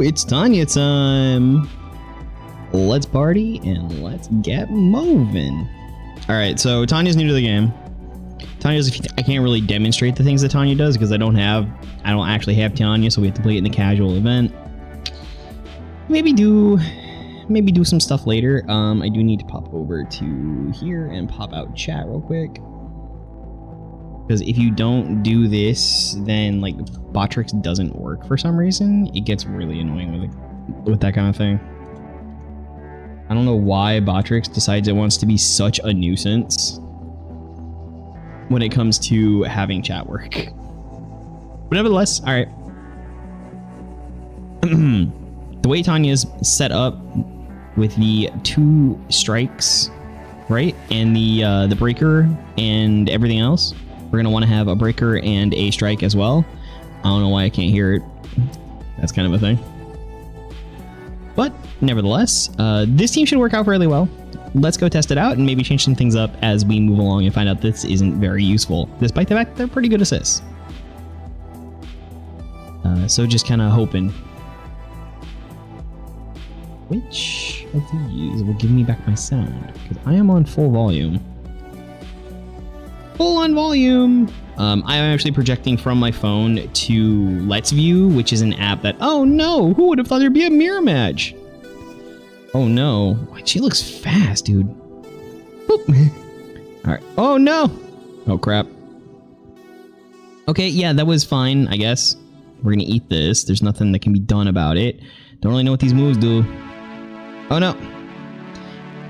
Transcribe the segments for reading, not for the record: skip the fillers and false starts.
it's Tanya time. Let's party and let's get moving. All right, so Tanya's new to the game. I can't really demonstrate the things that Tanya does because I don't actually have Tanya, so we have to play it in the casual event. Maybe do some stuff later. I do need to pop over to here and pop out chat real quick. Because if you don't do this, then like Botrix doesn't work for some reason. It gets really annoying with that kind of thing. I don't know why Botrix decides it wants to be such a nuisance when it comes to having chat work. But nevertheless, all right. The way Tanya's set up with the 2 strikes, right, and the breaker and everything else, we're gonna want to have a breaker and a strike as well. I don't know why I can't hear it. That's kind of a thing. But nevertheless, this team should work out fairly well. Let's go test it out and maybe change some things up as we move along and find out this isn't very useful, despite the fact they're pretty good assists. So just kind of hoping. Which of these will give me back my sound? Because I am on full volume. Full on volume! I'm actually projecting from my phone to Let's View, which is an app that... Oh no! Who would have thought there'd be a mirror match? Oh no. She looks fast, dude. Alright. Oh no! Oh crap. Okay, yeah, that was fine, I guess. We're gonna eat this. There's nothing that can be done about it. Don't really know what these moves do. Oh no!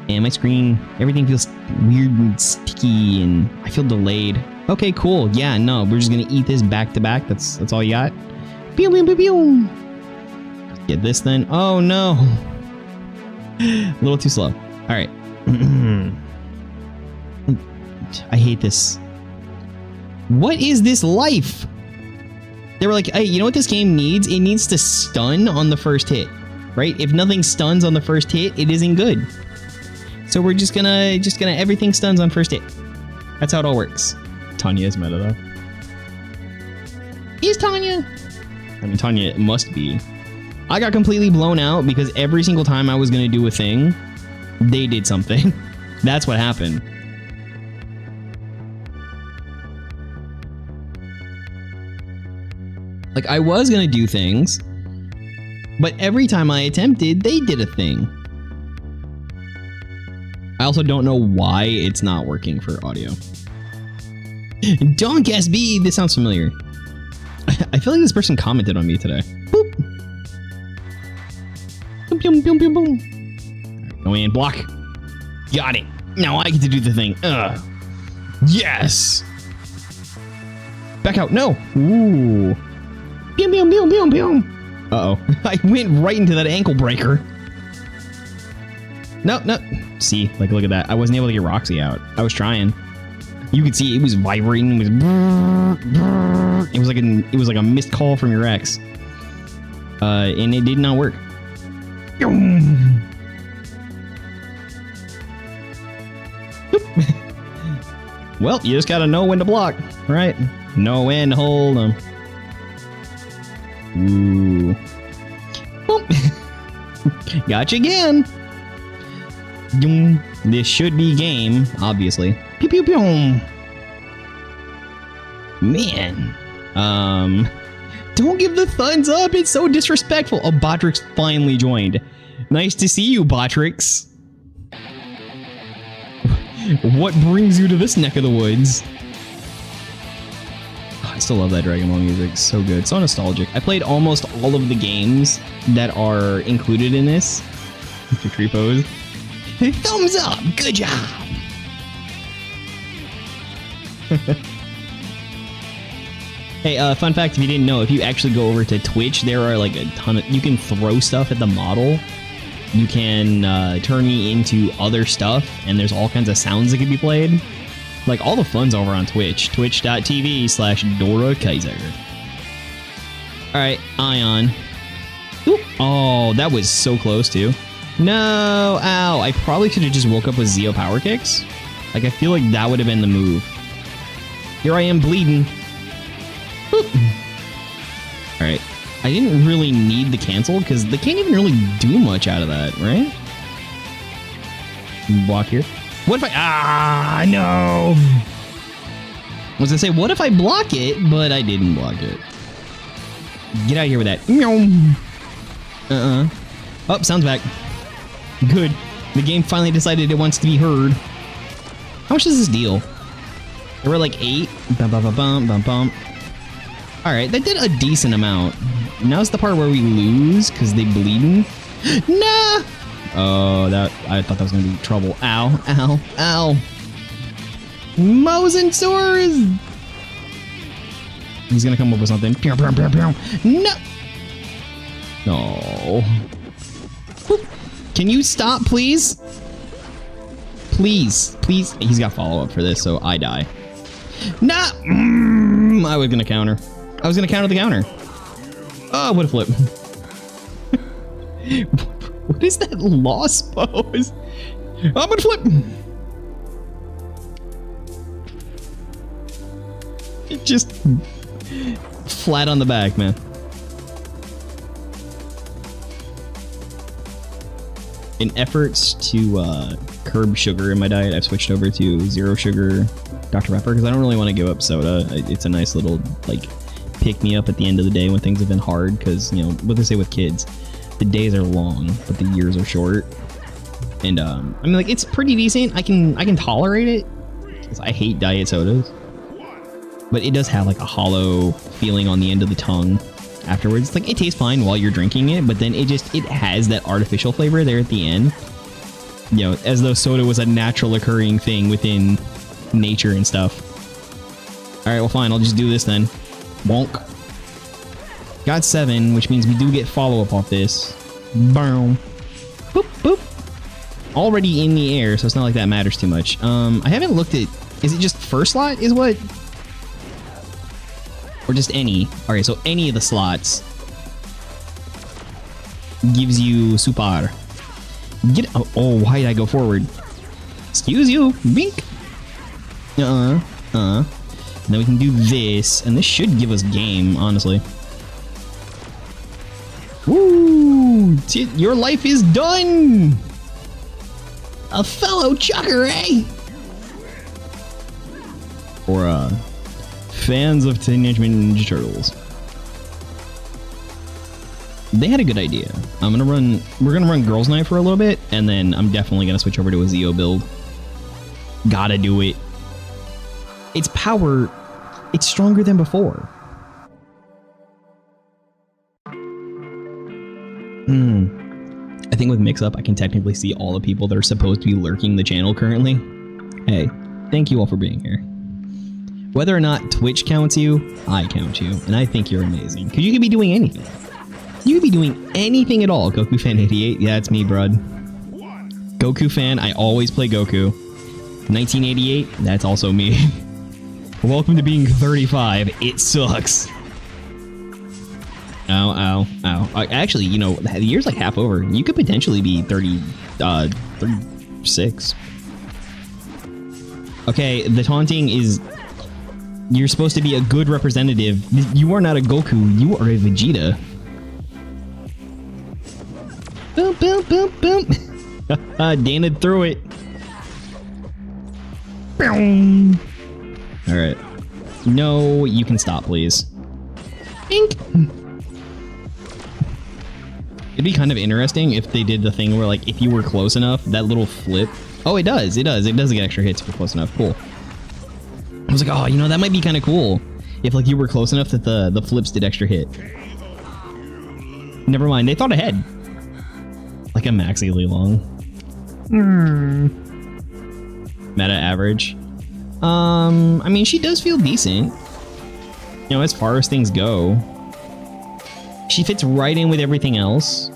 And my screen, everything feels weird and sticky, and I feel delayed. Okay, cool. Yeah, no, we're just gonna eat this back to back. That's all you got. Pew, pew, pew, pew. Get this then. Oh no! A little too slow. All right. I hate this. What is this life? They were like, hey, you know what this game needs? It needs to stun on the first hit, right? If nothing stuns on the first hit, it isn't good. So we're just gonna everything stuns on first hit. That's how it all works. Tanya is meta though. Is Tanya? I mean, Tanya must be. I got completely blown out because every single time I was gonna do a thing, they did something. That's what happened. Like, I was gonna do things, but every time I attempted, they did a thing. I also don't know why it's not working for audio. Donk SB, this sounds familiar. I feel like this person commented on me today. Boop. Boom, boom, boom, boom, boom. Go in, block. Got it. Now I get to do the thing. Yes. Back out. No. Ooh. Boom, boom, boom, boom, boom. Uh-oh. I went right into that ankle breaker. No, no. See, like, look at that. I wasn't able to get Roxy out. I was trying. You could see it was vibrating. It was like a missed call from your ex. And it did not work. Well, you just gotta know when to block, right? Know when to hold them. Ooh. Boom. Gotcha again. This should be game, obviously. Pew pew pew. Man. Don't give the thumbs up. It's so disrespectful. Oh, Botrix finally joined. Nice to see you, Botrix. What brings you to this neck of the woods? I still love that Dragon Ball music. So good. So nostalgic. I played almost all of the games that are included in this. Mr. Tree Pose. Thumbs up! Good job! Hey, fun fact, if you didn't know, if you actually go over to Twitch, there are like a ton of... You can throw stuff at the model. You can turn me into other stuff, and there's all kinds of sounds that can be played. Like, all the fun's over on Twitch. Twitch.tv/Dorakaiser. Alright, Ion. Oop. Oh, that was so close, too. No! Ow! I probably should have just woke up with Zeo power kicks. Like, I feel like that would have been the move. Here I am bleeding. Alright. I didn't really need the cancel because they can't even really do much out of that, right? Block here. What if I... no! I was gonna say, what if I block it, but I didn't block it. Get out of here with that. Oh, sound's back. Good. The game finally decided it wants to be heard. How much does this deal? There were like 8. Bum, bum, bum, bum, bum, bum. Alright, that did a decent amount. Now's the part where we lose because they bleeding. Nah! Oh, I thought that was gonna be trouble. Ow, ow, ow. Mosensaurus! He's gonna come up with something. No! No. Can you stop, please? Please, please. He's got follow-up for this, so I die. Nah! I was gonna counter. I was gonna counter the counter. Oh, what a flip. What is that lost pose? I'm gonna flip. Just flat on the back, man. In efforts to curb sugar in my diet, I've switched over to 0 sugar Dr. Pepper because I don't really want to give up soda. It's a nice little, like, pick me up at the end of the day when things have been hard because, you know, what they say with kids, the days are long, but the years are short. And, I mean, like, it's pretty decent. I can tolerate it because I hate diet sodas. But it does have, like, a hollow feeling on the end of the tongue afterwards. Like, it tastes fine while you're drinking it, but then it has that artificial flavor there at the end. You know, as though soda was a natural occurring thing within nature and stuff. Alright, well fine, I'll just do this then. Bonk. Got 7, which means we do get follow-up off this. Boom. Boop, boop. Already in the air, so it's not like that matters too much. I haven't looked at... Is it just first slot is what... Or just any. Alright, so any of the slots gives you super. Get oh, why did I go forward? Excuse you. Bink. Then we can do this, and this should give us game, honestly. Woo! Your life is done! A fellow chucker, eh? Or, fans of Teenage Mutant Ninja Turtles. They had a good idea. We're gonna run Girls Night for a little bit, and then I'm definitely gonna switch over to a Zeo build. Gotta do it. Its power, it's stronger than before. I think with Mix-Up, I can technically see all the people that are supposed to be lurking the channel currently. Hey, thank you all for being here. Whether or not Twitch counts you, I count you, and I think you're amazing. Because you could be doing anything. You could be doing anything at all. Goku Fan 88, yeah, it's me, brud. Goku Fan, I always play Goku. 1988, that's also me. Welcome to being 35, it sucks. Ow, ow, ow. Actually, you know, the year's like half over. You could potentially be 36. Okay, the taunting is... You're supposed to be a good representative. You are not a Goku, you are a Vegeta. Boom, boom, boom, boom. Dana threw it. Alright. No, you can stop, please. Bink. It'd be kind of interesting if they did the thing where, like, if you were close enough, that little flip... Oh, it does. It does. It does get extra hits if you're close enough. Cool. I was like, oh, you know, that might be kind of cool. If, like, you were close enough that the flips did extra hit. Never mind. They thought ahead. Like a maximally long. Meta average. I mean, she does feel decent. You know, as far as things go. She fits right in with everything else.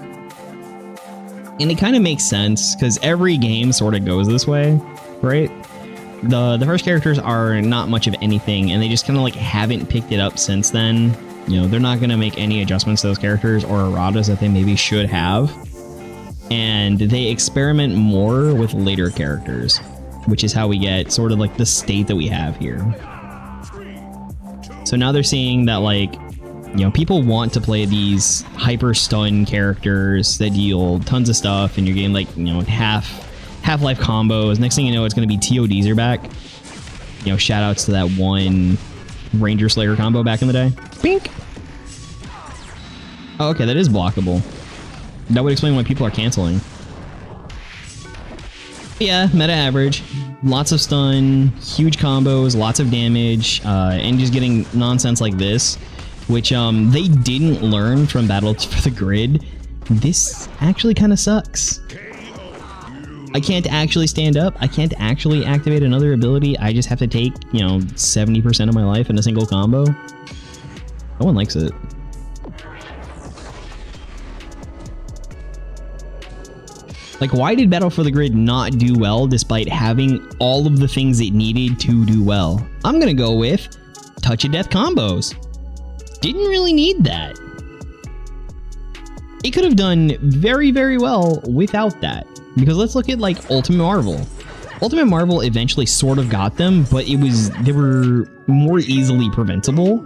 And it kind of makes sense, because every game sort of goes this way, right? The first characters are not much of anything, and they just kind of like haven't picked it up since then. You know, they're not going to make any adjustments to those characters or erratas that they maybe should have. And they experiment more with later characters, which is how we get sort of like the state that we have here. So now they're seeing that, like, You know, people want to play these hyper stun characters that deal tons of stuff, and you're getting like, you know, half-life combos. Next thing you know, it's going to be TODs are back. You know, shout outs to that one Ranger Slayer combo back in the day. Bink! Oh, okay, that is blockable. That would explain why people are canceling. Yeah, meta average. Lots of stun, huge combos, lots of damage, and just getting nonsense like this, which they didn't learn from Battle for the Grid. This actually kind of sucks. I can't actually stand up. I can't actually activate another ability. I just have to take, you know, 70% of my life in a single combo. No one likes it. Like, why did Battle for the Grid not do well despite having all of the things it needed to do well? I'm gonna go with touch of death combos. Didn't really need that. It could have done very, very well without that. Because let's look at like Ultimate Marvel. Ultimate Marvel eventually sort of got them, but they were more easily preventable.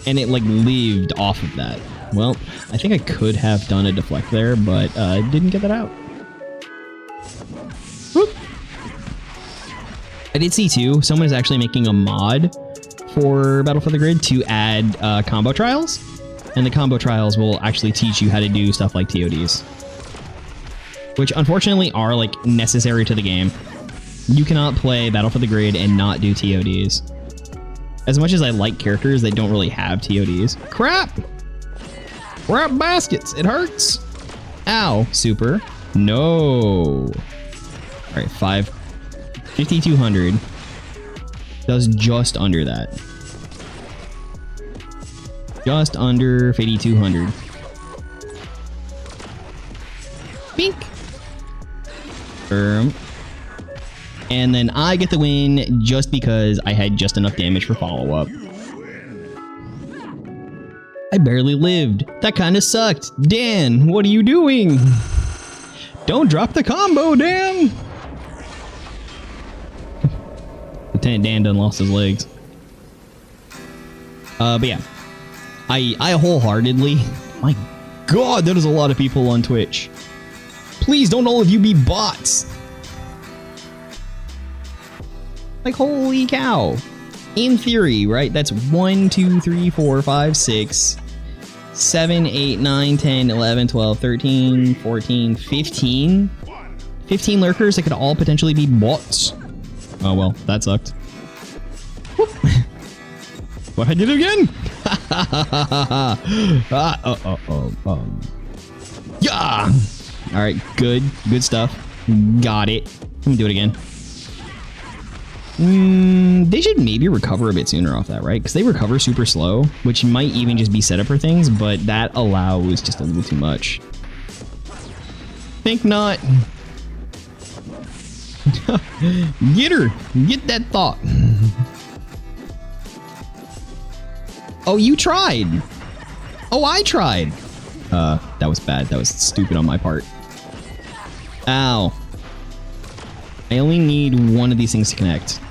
And it like lived off of that. Well, I think I could have done a deflect there, but didn't get that out. Whoop. I did see too, someone is actually making a mod for Battle for the Grid to add combo trials. And the combo trials will actually teach you how to do stuff like TODs. Which unfortunately are like necessary to the game. You cannot play Battle for the Grid and not do TODs. As much as I like characters that don't really have TODs. Crap! Crap baskets! It hurts! Ow! Super. No! Alright, 5,200. Does just under that. Just under 5,200. Bink! And then I get the win just because I had just enough damage for follow-up. I barely lived. That kind of sucked. Dan, what are you doing? Don't drop the combo, Dan! Lieutenant Dan done lost his legs. But yeah. I wholeheartedly... My god, that is a lot of people on Twitch. Please don't all of you be bots. Like, holy cow. In theory, right? That's 1, 2, 3, 4, 5, 6, 7, 8, 9, 10, 11, 12, 13, 14, 15. 15 lurkers that could all potentially be bots. Oh, well, that sucked. Whoop. What, I did it again? Yeah! Alright, good stuff. Got it. Let me do it again. They should maybe recover a bit sooner off that, right? Because they recover super slow, which might even just be set up for things, but that allows just a little too much. Think not. Get her! Get that thought. Oh, you tried! Oh, I tried! That was bad. That was stupid on my part. Ow. I only need one of these things to connect.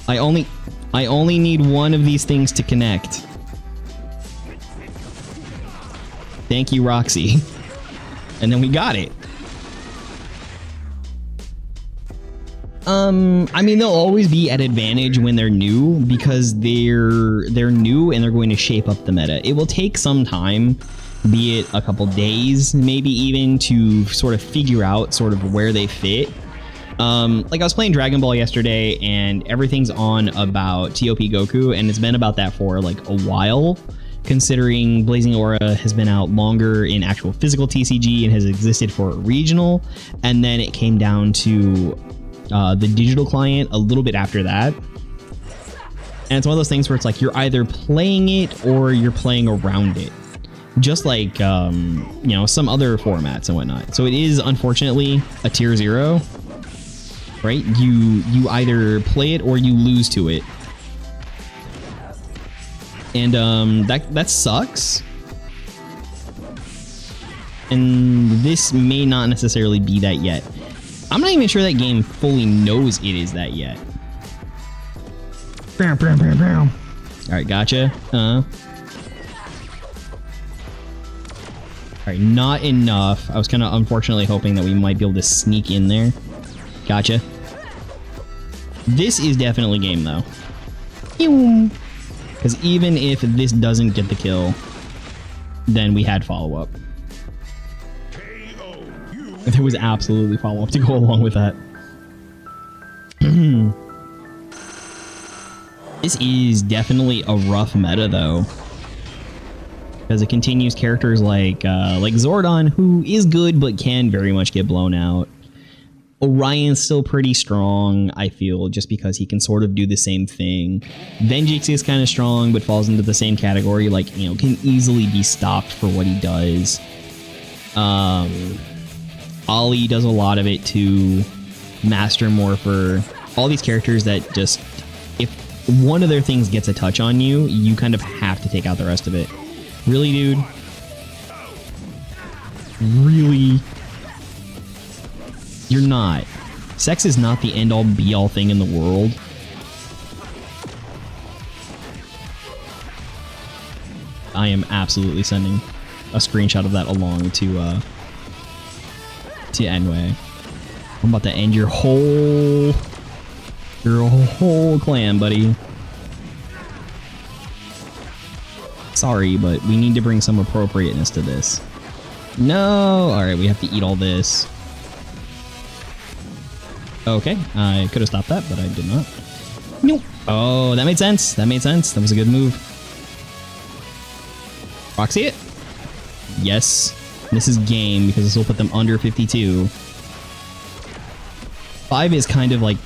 I only need one of these things to connect. Thank you, Roxy. And then we got it. I mean, they'll always be at advantage when they're new because they're new and they're going to shape up the meta. It will take some time, be it a couple days, maybe even, to sort of figure out sort of where they fit. Like I was playing Dragon Ball yesterday and everything's on about TOP Goku, and it's been about that for like a while, considering Blazing Aura has been out longer in actual physical TCG and has existed for a regional, and then it came down to the digital client a little bit after that. And it's one of those things where it's like you're either playing it or you're playing around it, just like you know, some other formats and whatnot. So it is unfortunately a tier 0, right? You either play it or you lose to it, and that sucks. And this may not necessarily be that yet. I'm not even sure that game fully knows it is that yet. Alright, gotcha. Alright, not enough. I was kind of unfortunately hoping that we might be able to sneak in there. Gotcha. This is definitely game, though. Because even if this doesn't get the kill, then we had follow-up. There was absolutely follow-up to go along with that. This is definitely a rough meta, though. Because it continues characters like Zordon, who is good but can very much get blown out. Orion's still pretty strong, I feel, just because he can sort of do the same thing. Venjix is kind of strong, but falls into the same category, like, you know, can easily be stopped for what he does. Ollie does a lot of it too. Master Morpher. All these characters that just, if one of their things gets a touch on you, you kind of have to take out the rest of it. Really, dude? Really? You're not. Sex is not the end-all be-all thing in the world. I am absolutely sending a screenshot of that along to Enway. I'm about to end your whole clan, buddy. Sorry, but we need to bring some appropriateness to this. No! Alright, we have to eat all this. Okay, I could have stopped that, but I did not. Nope. Oh, that made sense. That made sense. That was a good move. Proxy it? Yes. This is game, because this will put them under 52. 5 is kind of like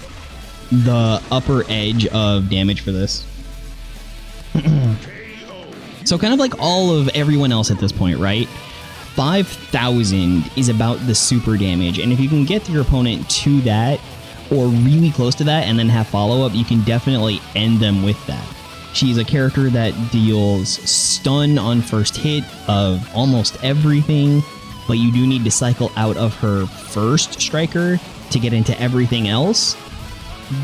the upper edge of damage for this. So kind of like all of everyone else at this point, right? 5,000 is about the super damage, and if you can get your opponent to that, or really close to that, and then have follow-up, you can definitely end them with that. She's a character that deals stun on first hit of almost everything, but you do need to cycle out of her first striker to get into everything else.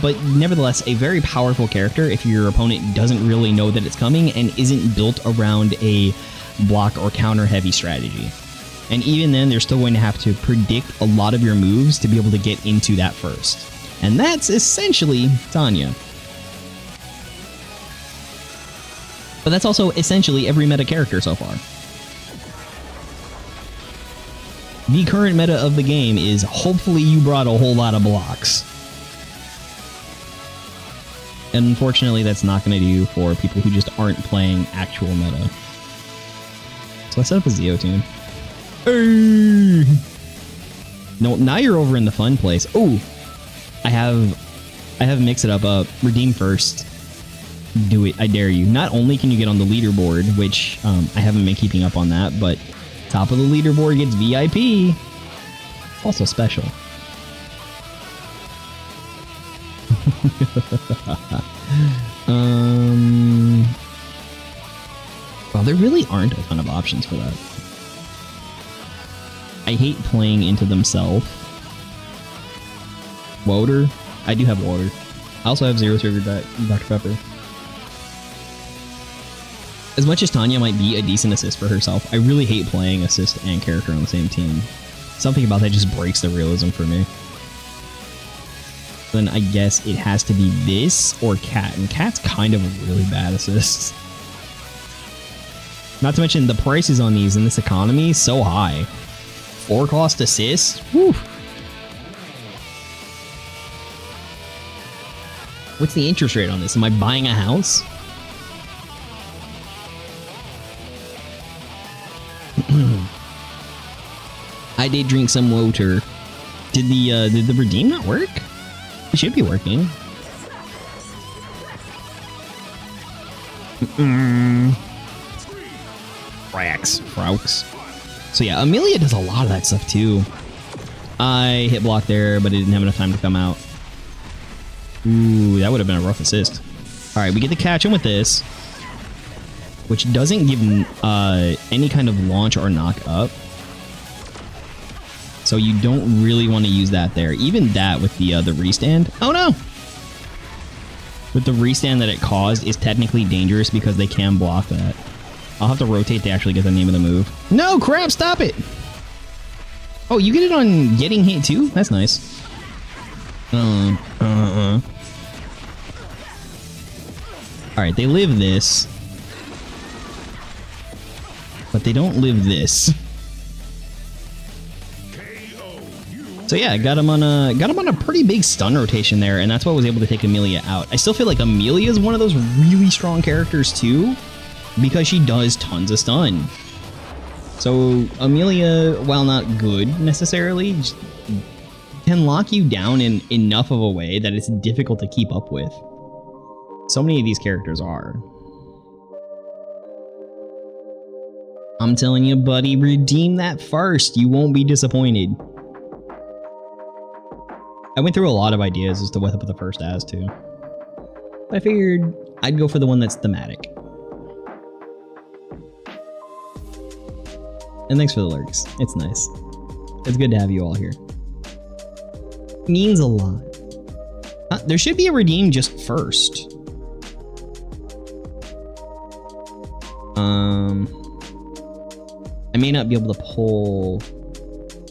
But nevertheless, a very powerful character if your opponent doesn't really know that it's coming and isn't built around a block or counter heavy strategy. And even then, they're still going to have to predict a lot of your moves to be able to get into that first. And that's essentially Tanya. But that's also essentially every meta character so far. The current meta of the game is hopefully you brought a whole lot of blocks. And unfortunately, that's not going to do for people who just aren't playing actual meta. So I set up a Zeo tune. Hey! No, now you're over in the fun place. Oh, I have mix it up. Redeem first. Do it. I dare you. Not only can you get on the leaderboard, which I haven't been keeping up on that, but top of the leaderboard gets VIP. Also special. Well, there really aren't a ton of options for that. I hate playing into themselves. Water? I do have water. I also have Zero Sugar Dr. Pepper. As much as Tanya might be a decent assist for herself, I really hate playing assist and character on the same team. Something about that just breaks the realism for me. Then I guess it has to be this or Cat, and Cat's kind of a really bad assist. Not to mention the prices on these in this economy so high. 4 cost assists? Whew. What's the interest rate on this? Am I buying a house? I did drink some water. Did the redeem not work? It should be working. Fraux. So yeah, Amelia does a lot of that stuff too. I hit block there, but it didn't have enough time to come out. Ooh, that would have been a rough assist. Alright, we get to catch him with this, which doesn't give any kind of launch or knock up. So you don't really want to use that there. Even that with the restand. Oh no! But the restand that it caused is technically dangerous because they can block that. I'll have to rotate to actually get the name of the move. No, crap, stop it! Oh, you get it on getting hit too? That's nice. Alright, they live this. But they don't live this. So yeah, got him on a pretty big stun rotation there, and that's what was able to take Amelia out. I still feel like Amelia is one of those really strong characters too, because she does tons of stun. So Amelia, while not good necessarily, can lock you down in enough of a way that it's difficult to keep up with. So many of these characters are. I'm telling you, buddy, redeem that first. You won't be disappointed. I went through a lot of ideas as to what to put the first as too. I figured I'd go for the one that's thematic. And thanks for the lurks. It's nice. It's good to have you all here. Means a lot. There should be a redeem just first. I may not be able to pull.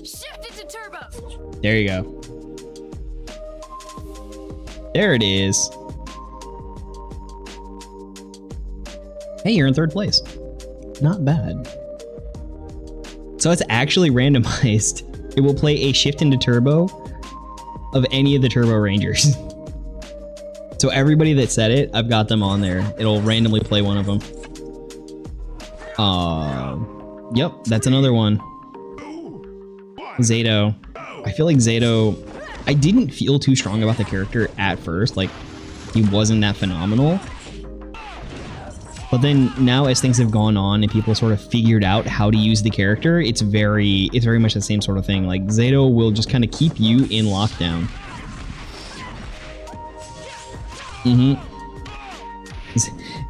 Shift into turbo. There you go. There it is. Hey, you're in third place. Not bad. So it's actually randomized. It will play a shift into turbo of any of the Turbo Rangers. So everybody that said it, I've got them on there. It'll randomly play one of them. Yep, that's another one. Zato. I feel like Zato, I didn't feel too strong about the character at first. Like, he wasn't that phenomenal. But then now as things have gone on and people sort of figured out how to use the character, it's very much the same sort of thing. Like, Zato will just kind of keep you in lockdown.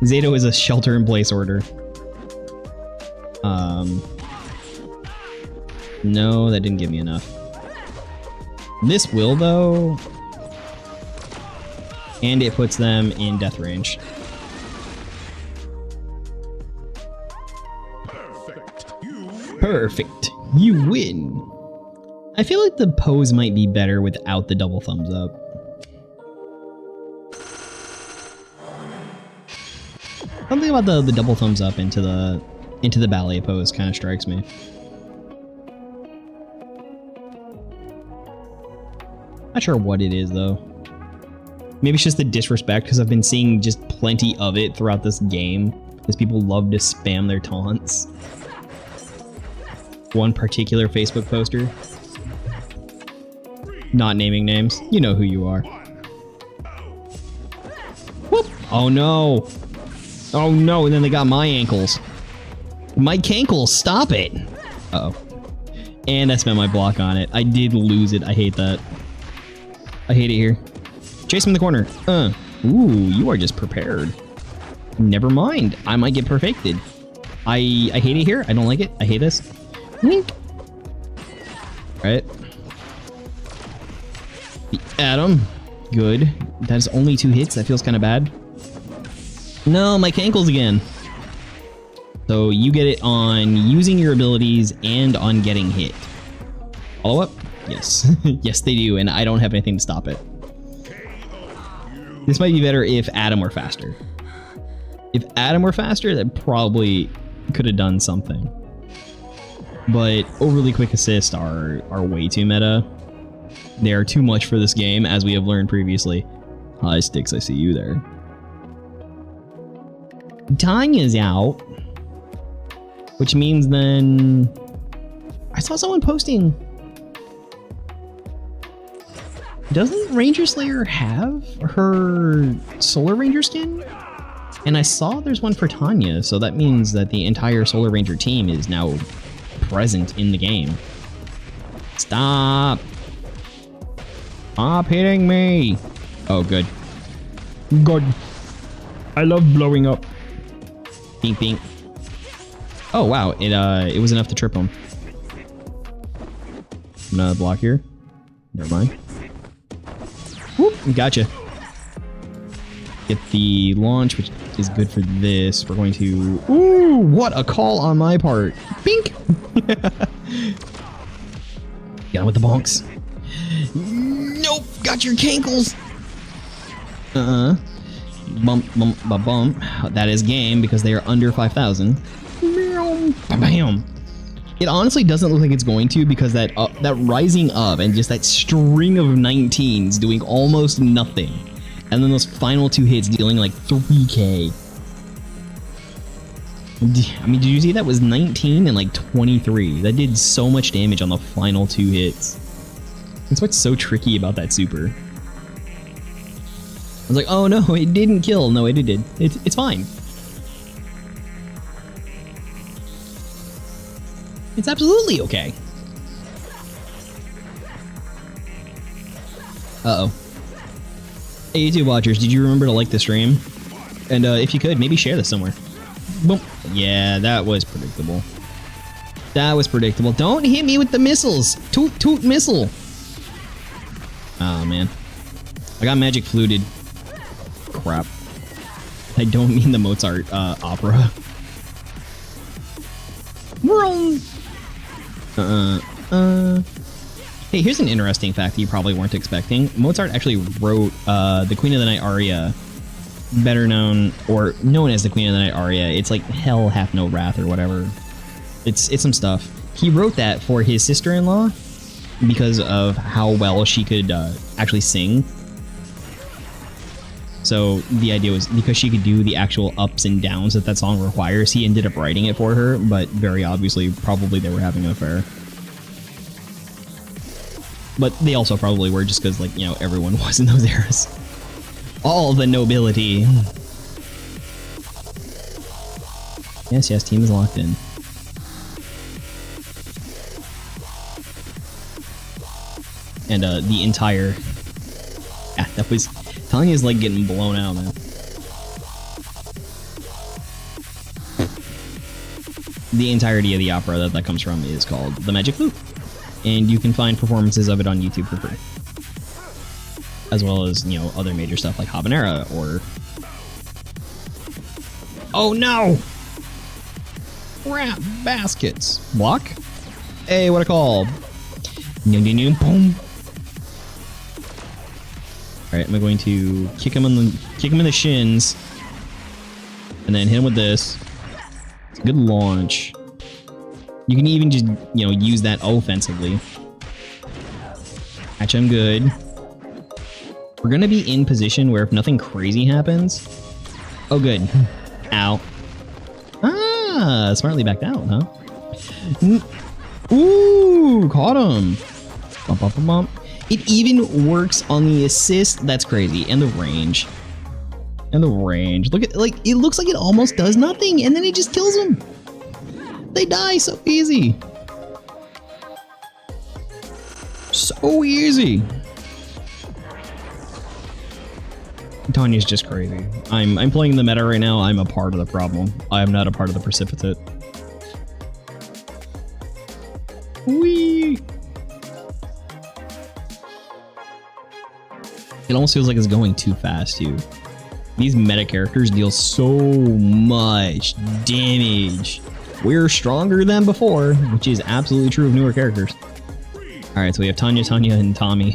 Zato is a shelter-in-place order. No, that didn't give me enough. This will, though. And it puts them in death range. Perfect. You win. I feel like the pose might be better without the double thumbs up. Something about the double thumbs up into the ballet pose kind of strikes me. Not sure what it is though. Maybe it's just the disrespect, because I've been seeing just plenty of it throughout this game, because people love to spam their taunts. One particular Facebook poster. Not naming names. You know who you are. Whoop! Oh no! Oh no, and then they got my ankles. My cankles, stop it! Uh-oh. And I spent my block on it. I did lose it. I hate that. I hate it here. Chase him in the corner. Ooh, you are just prepared. Never mind. I might get perfected. I hate it here. I don't like it. I hate this. Wink. Right. Adam. Good. That is only 2 hits. That feels kind of bad. No, my cankles again. So you get it on using your abilities and on getting hit. Follow up? Yes. Yes, they do, and I don't have anything to stop it. This might be better if Adam were faster. If Adam were faster, that probably could have done something. But overly quick assists are way too meta. They are too much for this game, as we have learned previously. Hi, Sticks, I see you there. Tanya's out. Which means then... I saw someone posting... Doesn't Ranger Slayer have her Solar Ranger skin? And I saw there's one for Tanya, so that means that the entire Solar Ranger team is now present in the game. Stop! Stop hitting me! Oh, good. Good. I love blowing up. Bink, bink. Oh, wow. It was enough to trip him. I'm gonna block here. Never mind. Whoop, gotcha. Get the launch, which is good for this. We're going to... Ooh, what a call on my part. Bink! Get on with the bonks. Nope, got your cankles. Bump, bump, bump, bump. That is game because they are under 5,000. Bam! It honestly doesn't look like it's going to because that rising up and just that string of 19s doing almost nothing. And then those final 2 hits dealing like 3k. I mean, did you see that was 19 and like 23? That did so much damage on the final 2 hits. That's what's so tricky about that super. I was like, oh no, it didn't kill. No, it did. It's fine. It's absolutely okay. Uh-oh. Hey, YouTube watchers, did you remember to like the stream? And if you could, maybe share this somewhere. Boom. Yeah, that was predictable. That was predictable. Don't hit me with the missiles. Toot toot missile. Oh, man. I got magic fluted. Crap. I don't mean the Mozart opera. Hey, here's an interesting fact that you probably weren't expecting. Mozart actually wrote the Queen of the Night aria, better known, or known as the Queen of the Night aria. It's like Hell Hath No Wrath or whatever. It's some stuff. He wrote that for his sister-in-law because of how well she could actually sing. So the idea was because she could do the actual ups and downs that song requires, he ended up writing it for her, but very obviously, probably they were having an affair. But they also probably were just because, like, you know, everyone was in those eras. All the nobility. Yes, yes, team is locked in. And the entire... Yeah, that was... Tanya's like getting blown out, man. The entirety of the opera that comes from is called The Magic Flute. And you can find performances of it on YouTube for free. As well as, you know, other major stuff like Habanera or... Oh no! Crap baskets. Block? Hey, what a call. Boom. Alright, I'm going to kick him in the shins. And then hit him with this. It's a good launch. You can even just, you know, use that offensively. Catch him good. We're gonna be in position where if nothing crazy happens... Oh, good. Ow. Ah, smartly backed out, huh? Ooh, caught him. Bump, bump, bump, bump. It even works on the assist. That's crazy. And the range. And the range. Look at, like, it looks like it almost does nothing, and then it just kills them. They die so easy. So easy. Tanya's just crazy. I'm playing the meta right now. I'm a part of the problem. I am not a part of the precipitate. Whee! It almost feels like it's going too fast, too. These meta characters deal so much damage. We're stronger than before, which is absolutely true of newer characters. Alright, so we have Tanya, and Tommy.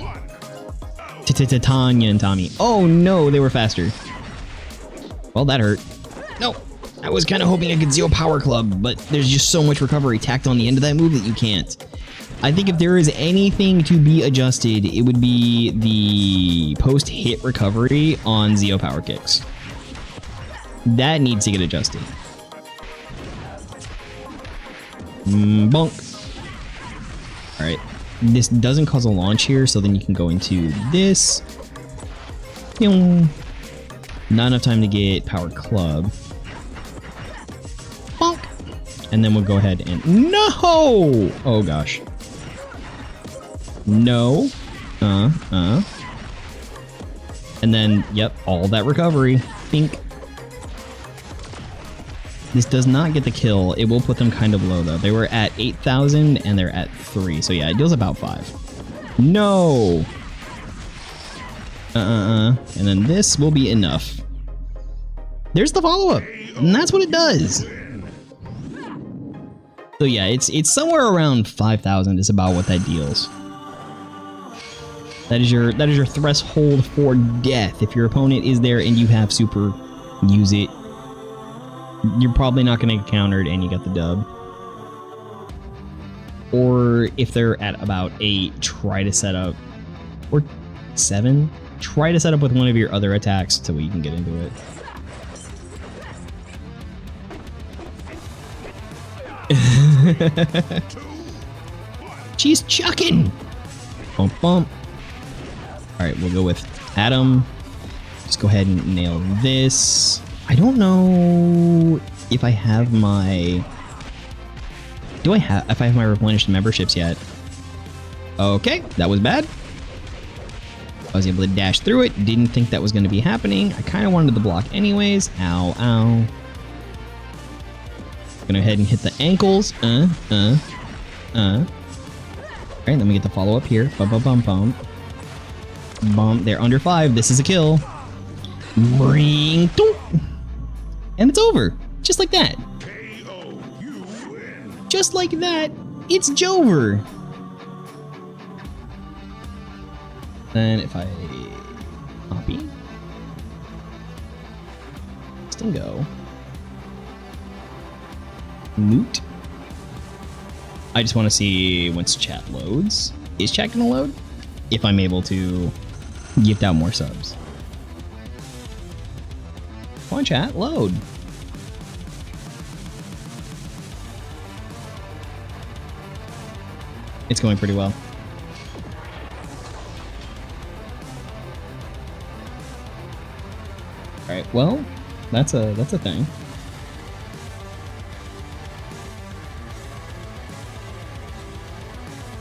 Tanya and Tommy. Oh no, they were faster. Well, that hurt. No, I was kind of hoping I could Zeo Power Club, but there's just so much recovery tacked on the end of that move that you can't. I think if there is anything to be adjusted, it would be the post-hit recovery on Zeo Power Kicks. That needs to get adjusted. Bonk. Alright. This doesn't cause a launch here, so then you can go into this. Not enough time to get Power Club. Bonk. And then we'll go ahead and... No! Oh gosh. No. And then, yep, all that recovery. Think. This does not get the kill. It will put them kind of low, though. They were at 8,000, and they're at 3. So, yeah, it deals about 5. No! And then this will be enough. There's the follow-up, and that's what it does. So yeah, it's somewhere around 5,000 is about what that deals. That is your threshold for death. If your opponent is there and you have super, use it. You're probably not going to get countered and you got the dub. Or if they're at about 8, try to set up, or 7, try to set up with one of your other attacks so you can get into it. She's chucking! Bump, bump. Alright, we'll go with Adam. Just go ahead and nail this. I don't know if I have my... if I have my replenished memberships yet. Okay, that was bad. I was able to dash through it. Didn't think that was going to be happening. I kind of wanted the block anyways. Ow, ow. Gonna go ahead and hit the ankles. Alright, let me get the follow-up here. Bum, bum, bum, bum. Bum, they're under 5. This is a kill. Ring. And it's over. Just like that. Just like that, it's Jover. Then if I copy, still go. Moot. I just want to see once chat loads. Is chat gonna load? If I'm able to gift out more subs. Come on, chat, load. It's going pretty well. All right, well, that's a thing.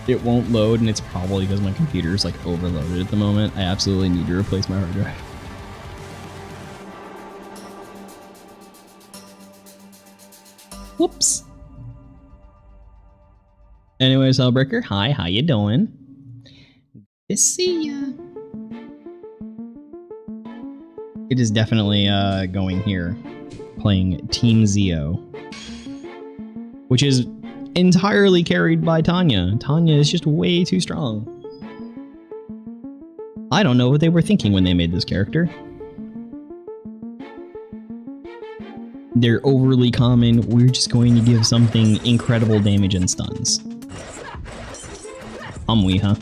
It won't load, and it's probably because my computer's like overloaded at the moment. I absolutely need to replace my hard drive. Whoops. Anyways, Hellbreaker, hi, how you doing? Good to see ya. It is definitely going here, playing Team Zio, which is entirely carried by Tanya. Tanya is just way too strong. I don't know what they were thinking when they made this character. They're overly common. We're just going to give something incredible damage and stuns. We, huh?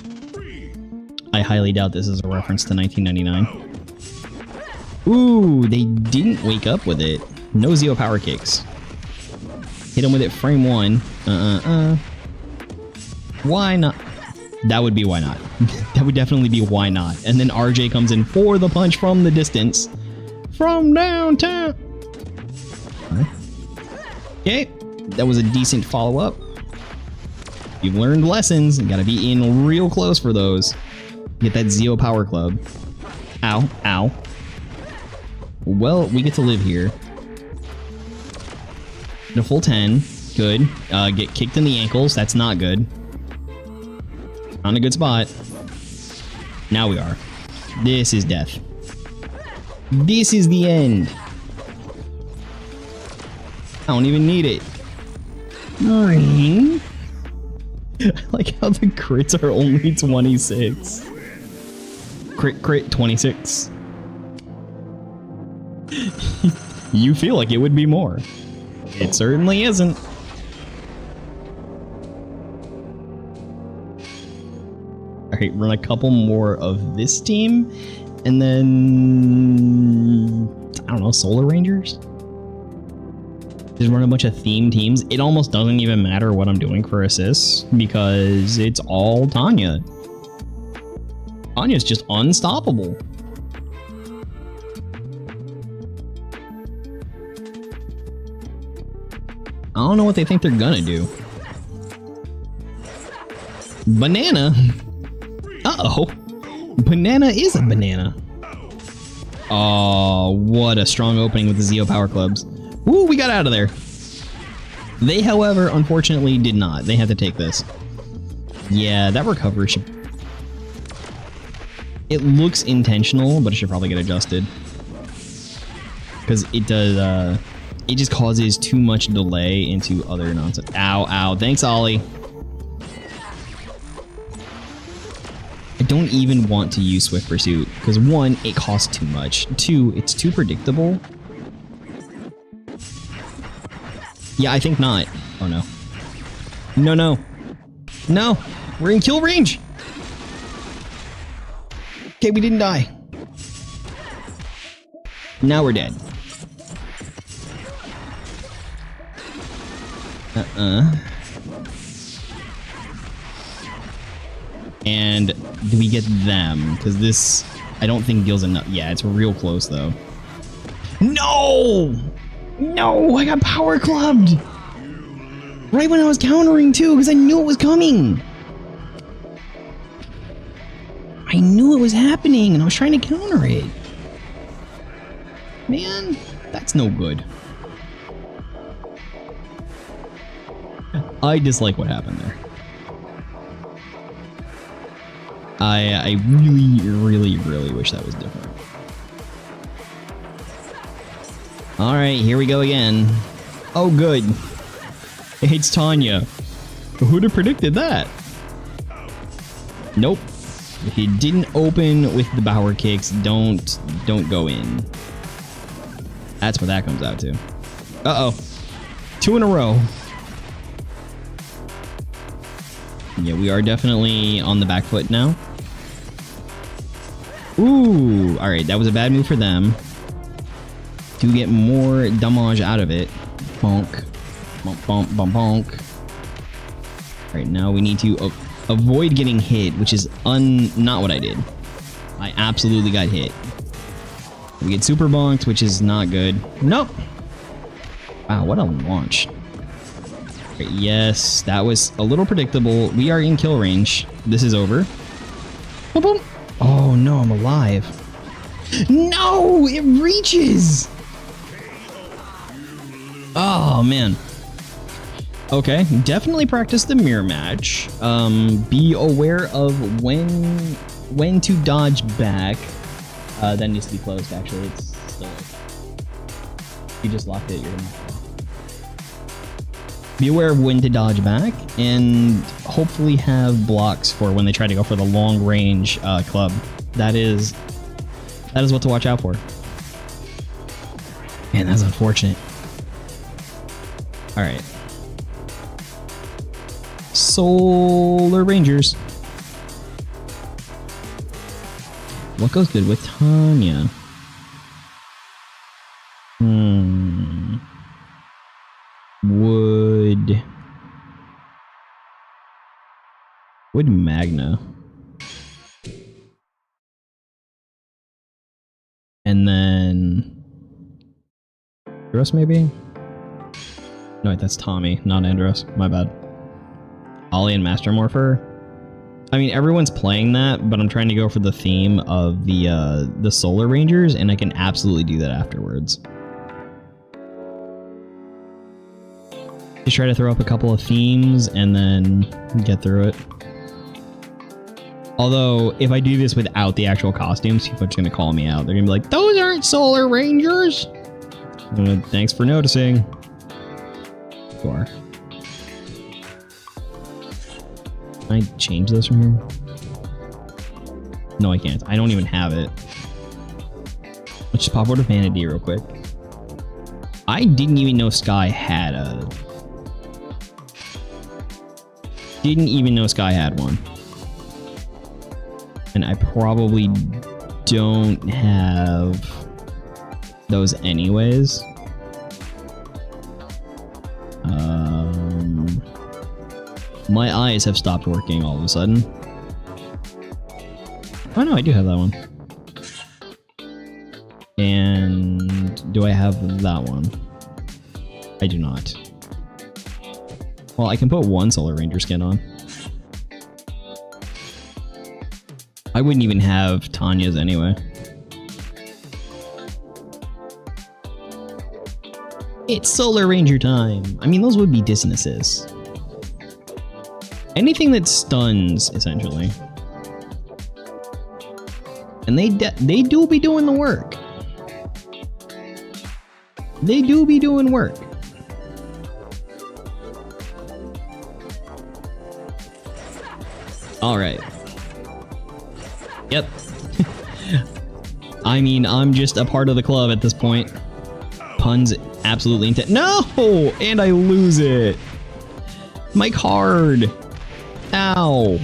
I highly doubt this is a reference to 1999. Ooh, they didn't wake up with it. No Zio power kicks. Hit him with it frame 1. Why not? That would be why not. That would definitely be why not. And then RJ comes in for the punch from the distance. From downtown. Okay, that was a decent follow-up. You've learned lessons. You gotta be in real close for those. Get that Zio Power Club. Ow, ow. Well, we get to live here. The full 10. Good. Get kicked in the ankles. That's not good. On a good spot. Now we are. This is death. This is the end. I don't even need it. Ring. I like how the crits are only 26. Crit 26. You feel like it would be more. It certainly isn't. Alright, run a couple more of this team, and then I don't know, Solar Rangers? Just run a bunch of theme teams. It almost doesn't even matter what I'm doing for assists because it's all Tanya. Tanya's just unstoppable. I don't know what they think they're gonna do. Banana? Uh-oh. Banana is a banana. Oh, what a strong opening with the Zio Power Clubs. Woo, we got out of there. They, however, unfortunately did not. They had to take this. Yeah, that recovery should... It looks intentional, but it should probably get adjusted. because it does. It just causes too much delay into other nonsense. Ow, ow. Thanks, Ollie. I don't even want to use Swift Pursuit because 1, it costs too much. 2, it's too predictable. Yeah, I think not. Oh no. No, no. No! We're in kill range! Okay, we didn't die. Now we're dead. And do we get them? Because this, I don't think deals enough. Yeah, it's real close though. No! No, I got power clubbed! Right when I was countering too, because I knew it was coming. I knew it was happening and I was trying to counter it. Man, that's no good. I dislike what happened there. I really wish that was different. Alright, here we go again. Oh good. It's Tanya. Who'd have predicted that? Nope. If you didn't open with the power kicks, don't go in. That's what that comes out to. Uh-oh. 2 in a row. Yeah, we are definitely on the back foot now. Ooh, alright, that was a bad move for them. To get more damage out of it. Bonk. Bonk, bonk, bonk, bonk. Alright, now we need to avoid getting hit, which is not what I did. I absolutely got hit. We get super bonked, which is not good. Nope. Wow, what a launch. Right, yes, that was a little predictable. We are in kill range. This is over. Boom, boom. Oh no, I'm alive. No, it reaches. Oh man. Okay, definitely practice the mirror match. Be aware of when to dodge back. That needs to be closed. Actually, it's still. You just locked it. You're gonna. Be aware of when to dodge back, and hopefully have blocks for when they try to go for the long range club. That is what to watch out for. Man, that's unfortunate. All right. Solar Rangers. What goes good with Tanya? Would Magna. And then Andros maybe? No, wait, that's Tommy, not Andros. My bad. Ollie and Master Morpher. I mean, everyone's playing that, but I'm trying to go for the theme of the Solar Rangers, and I can absolutely do that afterwards. Just try to throw up a couple of themes and then get through it. Although, if I do this without the actual costumes, people are just going to call me out. They're going to be like, those aren't Solar Rangers! Thanks for noticing. You are. Can I change this from here? No, I can't. I don't even have it. Let's just pop over to Vanity real quick. I didn't even know Sky had a... Didn't even know Sky had one. And I probably don't have those anyways. My eyes have stopped working all of a sudden. Oh no, I do have that one. And do I have that one? I do not. Well, I can put one Solar Ranger skin on. I wouldn't even have Tanya's anyway. It's Solar Ranger time! I mean, those would be distances. Anything that stuns, essentially. And they do be doing the work. They do be doing work. All right. Yep. I mean, I'm just a part of the club at this point. Puns absolutely intent. No! And I lose it. My card. Ow.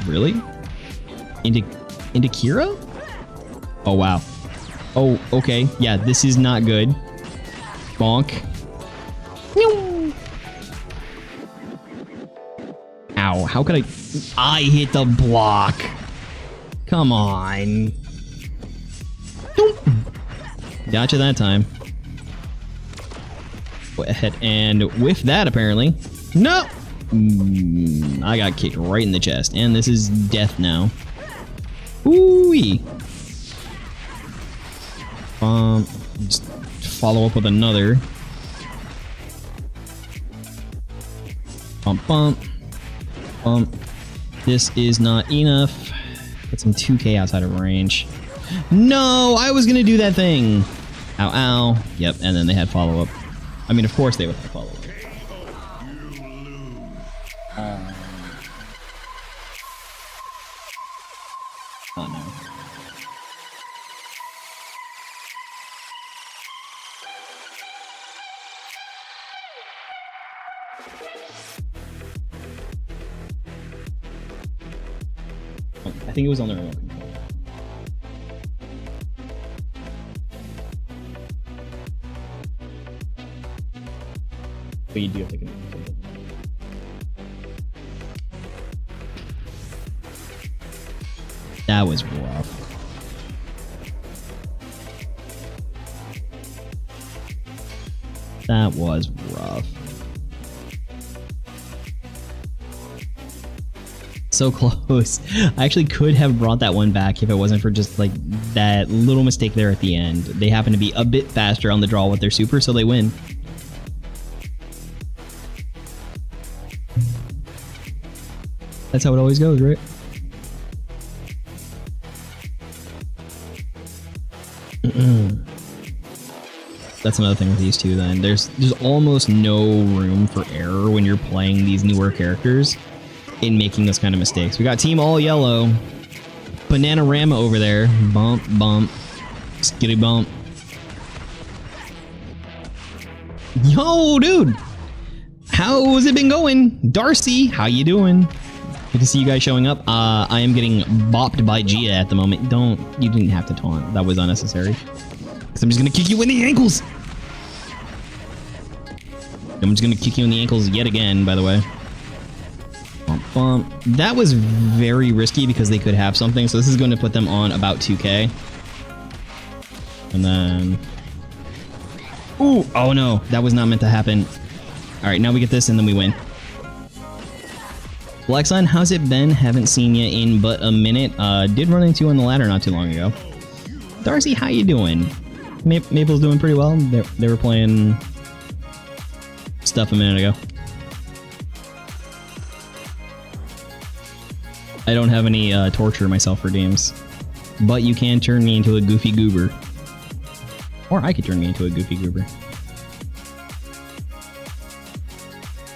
Really? Into Kira? Oh, wow. Oh, okay. Yeah, this is not good. Bonk. Ow, how could I hit the block. Come on. Gotcha that time. Go ahead and whiff that, apparently. No! I got kicked right in the chest, and this is death now. Ooh-wee. Just follow up with another. Bump, bump. Bump. This is not enough. Get some 2K outside of range. No, I was gonna do that thing. Ow, ow. Yep, and then they had follow-up. I mean, of course they would have follow-up. Oh, no. I think it was on the remote control. But you do have to control it. That was rough. That was rough. So close. I actually could have brought that one back if it wasn't for just like that little mistake there at the end. They happen to be a bit faster on the draw with their super, so they win. That's how it always goes, right? That's another thing with these two then. There's almost no room for error when you're playing these newer characters in making this kind of mistakes. We got team all yellow. Bananarama over there. Bump, bump. Skitty bump. Yo, dude! How's it been going? Darcy, how you doing? Good to see you guys showing up. I am getting bopped by Gia at the moment. You didn't have to taunt. That was unnecessary. Because I'm just going to kick you in the ankles. I'm just going to kick you in the ankles yet again, by the way. Bump, bump. That was very risky because they could have something. So this is going to put them on about 2K. And then... Ooh! Oh no, that was not meant to happen. Alright, now we get this and then we win. Lexon, how's it been? Haven't seen you in but a minute. Did run into you on the ladder not too long ago. Darcy, how you doing? Maple's doing pretty well. They were playing stuff a minute ago. I don't have any torture myself redeems, but you can turn me into a goofy goober. Or I could turn me into a goofy goober.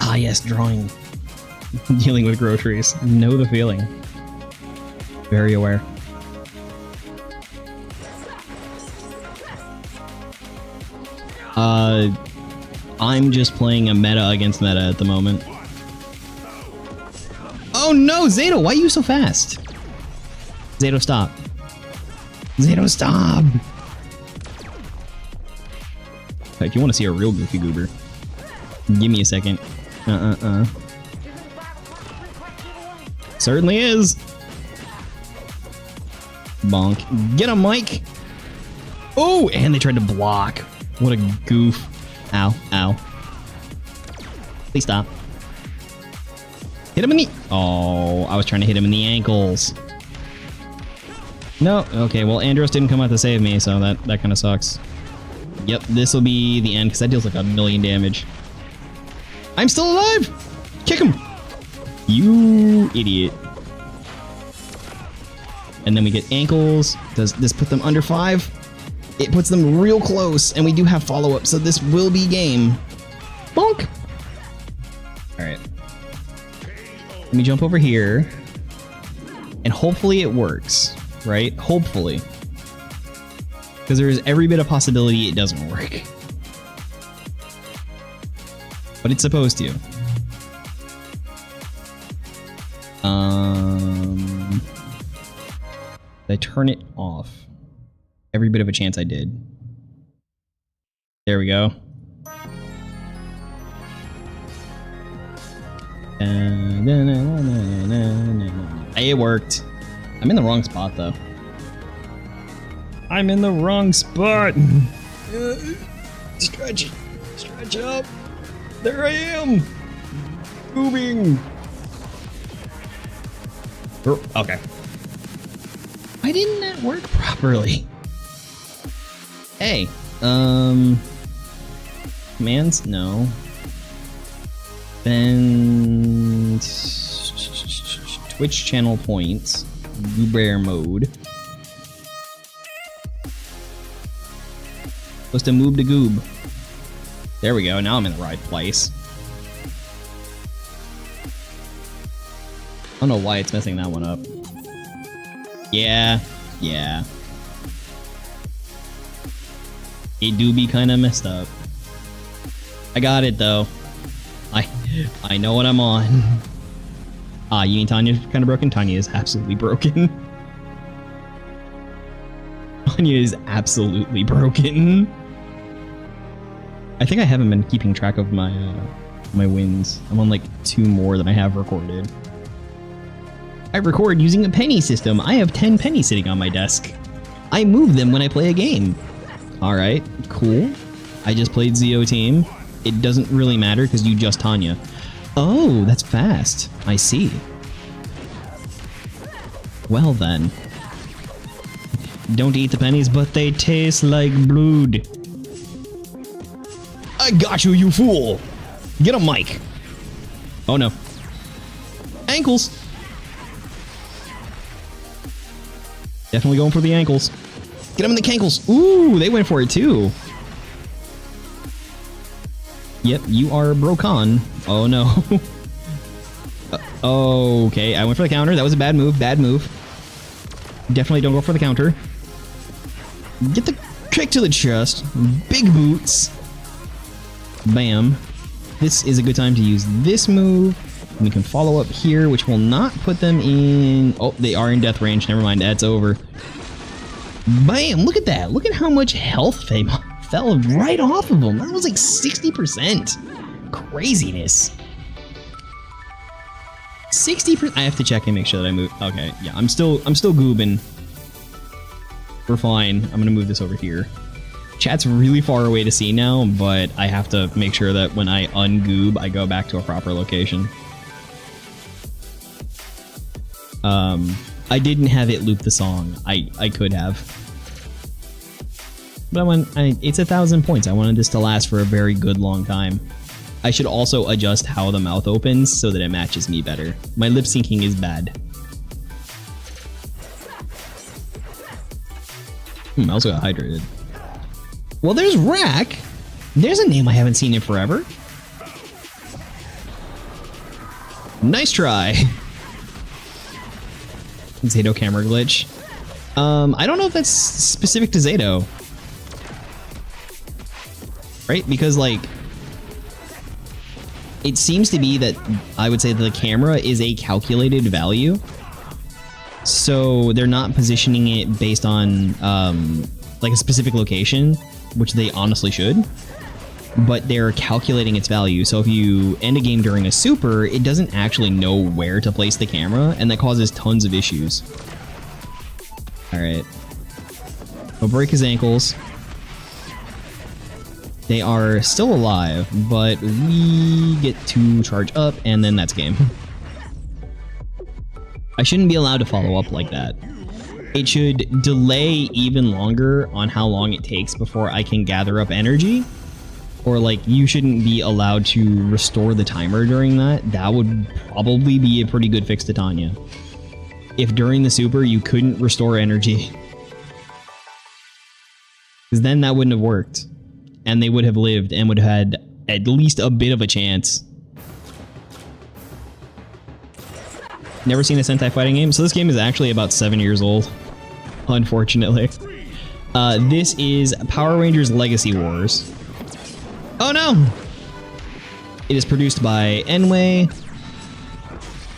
Ah yes, drawing. Dealing with groceries. Know the feeling. Very aware. I'm just playing a meta against meta at the moment. Oh no, Zato, why are you so fast? Zato, stop. Zato, stop! If you want to see a real goofy goober, give me a second. Certainly is. Bonk. Get him, Mike. Oh, and they tried to block. What a goof. Ow, ow. Please stop. Hit him in the... Oh, I was trying to hit him in the ankles. No, okay, well, Andros didn't come out to save me, so that kind of sucks. Yep, this will be the end, because that deals like 1,000,000 damage. I'm still alive! Kick him! You idiot. And then we get ankles. Does this put them under 5? It puts them real close, and we do have follow-up, so this will be game. Bonk! Alright. Let me jump over here. And hopefully it works, right? Hopefully. Because there's every bit of possibility it doesn't work. But it's supposed to. Did I turn it off? Every bit of a chance I did. There we go. Hey, it worked. I'm in the wrong spot, though. I'm in the wrong spot. Stretch. Stretch up. There I am. Moving. Okay. Why didn't that work properly? Hey, commands? No. Then Twitch channel points. Goober mode. Supposed to move to goob. There we go. Now I'm in the right place. I don't know why it's messing that one up. Yeah. It do be kind of messed up. I got it though. I know what I'm on. Ah, you mean Tanya's kind of broken? Tanya is absolutely broken. Tanya is absolutely broken. I think I haven't been keeping track of my my wins. I'm on like 2 more than I have recorded. I record using a penny system. I have 10 pennies sitting on my desk. I move them when I play a game. Alright, cool. I just played ZO Team. It doesn't really matter because you just Tanya. Oh, that's fast. I see. Well then. Don't eat the pennies, but they taste like blood. I got you, you fool! Get a mic. Oh no. Ankles! Definitely going for the ankles. Get them in the cankles. Ooh, they went for it too. Yep, you are broken. Oh no. Okay, I went for the counter. That was a bad move. Bad move. Definitely don't go for the counter. Get the kick to the chest. Big boots. Bam. This is a good time to use this move. And we can follow up here, which will not put them in... Oh, they are in death range. Never mind. That's over. Bam! Look at that. Look at how much health they fell right off of them. That was like 60%. Craziness. 60%. I have to check and make sure that I move. Okay, yeah, I'm still goobing. We're fine. I'm gonna move this over here. Chat's really far away to see now, but I have to make sure that when I ungoob, I go back to a proper location. I didn't have it loop the song. I could have. But it's 1,000 points. I wanted this to last for a very good long time. I should also adjust how the mouth opens so that it matches me better. My lip syncing is bad. I also got hydrated. Well, there's Rack. There's a name I haven't seen in forever. Nice try. Zato camera glitch. I don't know if that's specific to Zato. Right? Because, like, it seems to be that I would say that the camera is a calculated value. So they're not positioning it based on, like, a specific location, which they honestly should. But they're calculating its value. So if you end a game during a super, it doesn't actually know where to place the camera, and that causes tons of issues. Alright. We'll break his ankles. They are still alive, but we get to charge up, and then that's game. I shouldn't be allowed to follow up like that. It should delay even longer on how long it takes before I can gather up energy. Or, like, you shouldn't be allowed to restore the timer during that. That would probably be a pretty good fix to Tanya. If during the super you couldn't restore energy. Because then that wouldn't have worked. And they would have lived and would have had at least a bit of a chance. Never seen a Sentai fighting game? So this game is actually about 7 years old. Unfortunately. This is Power Rangers Legacy Wars. Oh no! It is produced by Anime,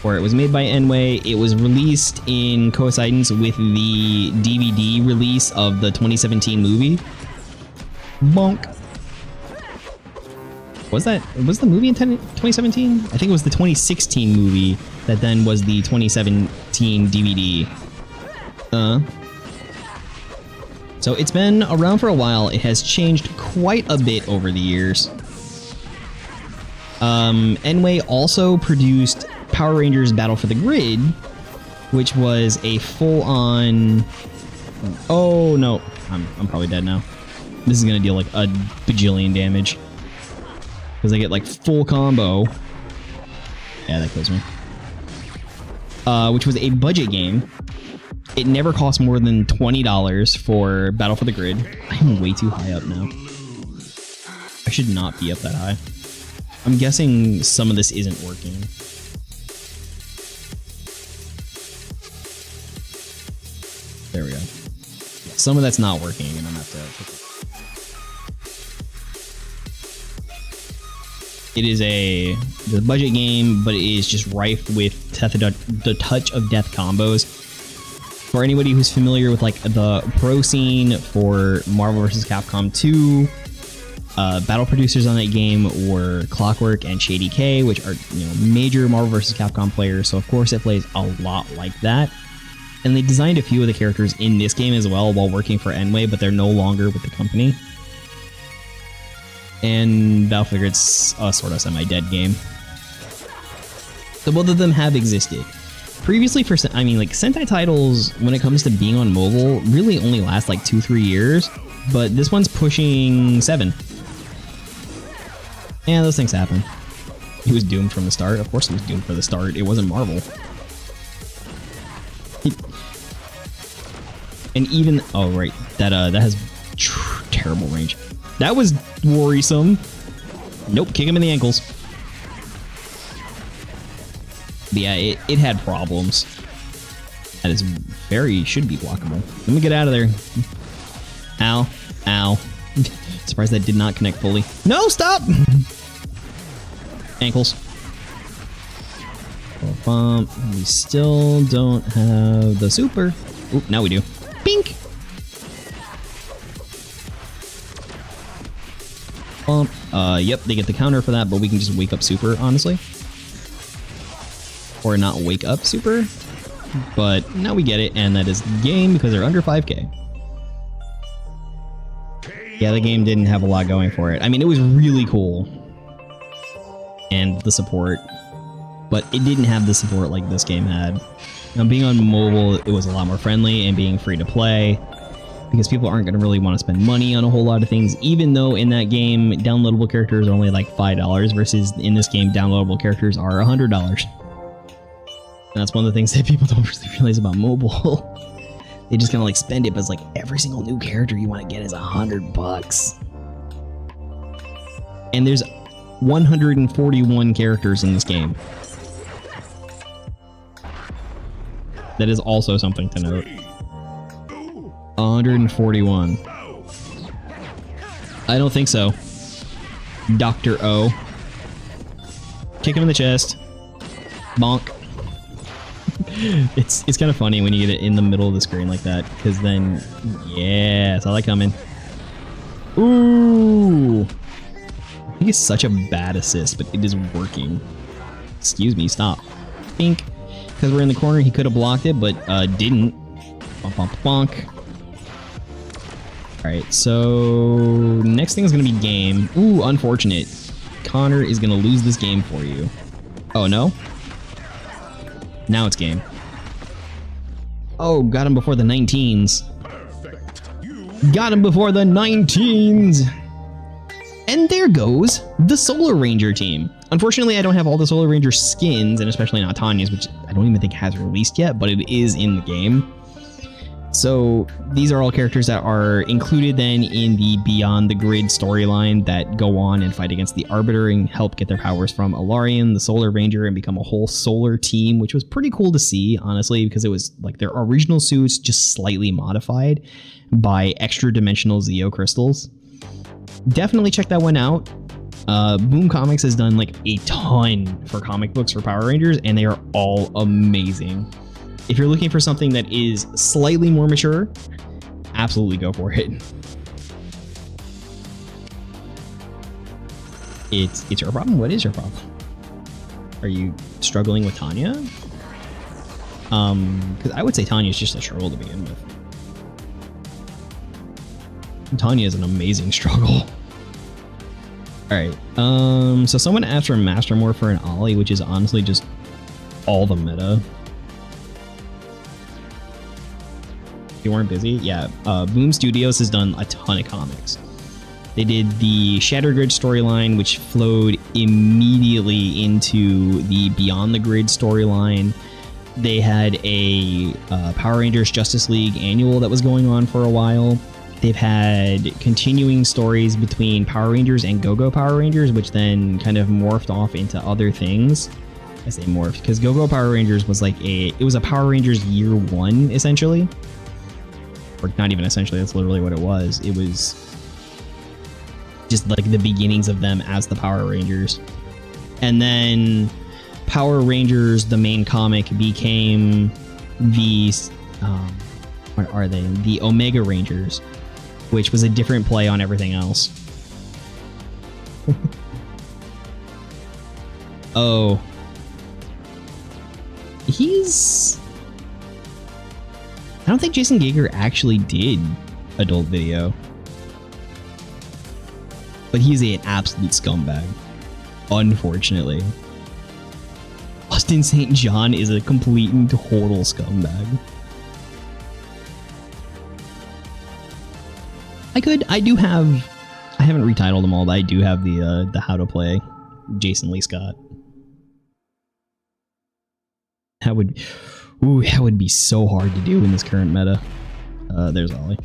or it was made by Anime. It was released in coincidence with the DVD release of the 2017 movie. Bonk. Was the movie in 2017? I think it was the 2016 movie that then was the 2017 DVD. So it's been around for a while. It has changed quite a bit over the years. Anime also produced Power Rangers Battle for the Grid, which was a full-on... Oh, no. I'm probably dead now. This is going to deal like a bajillion damage. Because I get like full combo. Yeah, that kills me. Which was a budget game. It never cost more than $20 for Battle for the Grid. I'm way too high up now. I should not be up that high. I'm guessing some of this isn't working. There we go. Yeah, some of that's not working, and I'm gonna have to... It is a budget game, but it is just rife with the touch of death combos. For anybody who's familiar with like the pro scene for Marvel vs. Capcom 2, battle producers on that game were Clockwork and Shady K, which are major Marvel vs. Capcom players. So of course it plays a lot like that. And they designed a few of the characters in this game as well while working for Anime, but they're no longer with the company. And Battle for the Grid's a sort of semi-dead game. So both of them have existed. Previously for, I mean, like, Sentai titles, when it comes to being on mobile, really only last like 2-3 years, but this one's pushing 7. Yeah, those things happen. He was doomed from the start. Of course he was doomed from the start. It wasn't Marvel. And even, oh right, that has terrible range. That was worrisome. Nope, kick him in the ankles. But yeah, it had problems. That is should be blockable. Let me get out of there. Ow, ow. Surprised that did not connect fully. No, stop! Ankles. Bump. We still don't have the super. Oop, now we do. Pink! Bump. Yep, they get the counter for that, but we can just wake up super, honestly. Or not wake up super. But now we get it, and that is game because they're under 5k. Yeah, the game didn't have a lot going for it. I mean, it was really cool. And the support. But it didn't have the support like this game had. Now, being on mobile, it was a lot more friendly, and being free to play. Because people aren't going to really want to spend money on a whole lot of things, even though in that game, downloadable characters are only like $5, versus in this game, downloadable characters are $100. And that's one of the things that people don't really realize about mobile. They just kind of like spend it, but it's like every single new character you want to get is $100. And there's 141 characters in this game. That is also something to note. 141. I don't think so. Dr. O. Kick him in the chest. Bonk. It's kind of funny when you get it in the middle of the screen like that, because then, yeah, saw that coming. Ooh. I think it's such a bad assist, but it is working. Excuse me, stop. Pink. Because we're in the corner, he could have blocked it, but didn't. Bonk, bonk, bonk. Alright, so next thing is going to be game. Ooh, unfortunate. Connor is going to lose this game for you. Oh, no? Now it's game. Oh, got him before the 19s. Got him before the 19s! And there goes the Solar Ranger team. Unfortunately, I don't have all the Solar Ranger skins, and especially not Tanya's, which I don't even think has released yet, but it is in the game. So these are all characters that are included then in the Beyond the Grid storyline that go on and fight against the Arbiter and help get their powers from Alarian, the Solar Ranger, and become a whole solar team, which was pretty cool to see, honestly, because it was like their original suits just slightly modified by extra dimensional Zeo crystals. Definitely check that one out. Boom Comics has done like a ton for comic books for Power Rangers, and they are all amazing. If you're looking for something that is slightly more mature, absolutely go for it. It's your problem? What is your problem? Are you struggling with Tanya? Because I would say Tanya is just a struggle to begin with. Tanya is an amazing struggle. Alright, so someone asked for Master Morpher and Ollie, which is honestly just all the meta. You weren't busy? Yeah, Boom Studios has done a ton of comics. They did the Shattered Grid storyline, which flowed immediately into the Beyond the Grid storyline. They had a Power Rangers Justice League annual that was going on for a while. They've had continuing stories between Power Rangers and Go-Go Power Rangers, which then kind of morphed off into other things. I say morphed because Go-Go Power Rangers was like it was a Power Rangers year one, essentially. Or not even essentially, that's literally what it was. It was just like the beginnings of them as the Power Rangers. And then Power Rangers, the main comic, became the, what are they? The Omega Rangers, which was a different play on everything else. Oh. I don't think Jason Gager actually did adult video. But he's an absolute scumbag. Unfortunately. Austin St. John is a complete and total scumbag. I haven't retitled them all, but I do have the How to Play Jason Lee Scott. That would be so hard to do in this current meta. There's Ollie.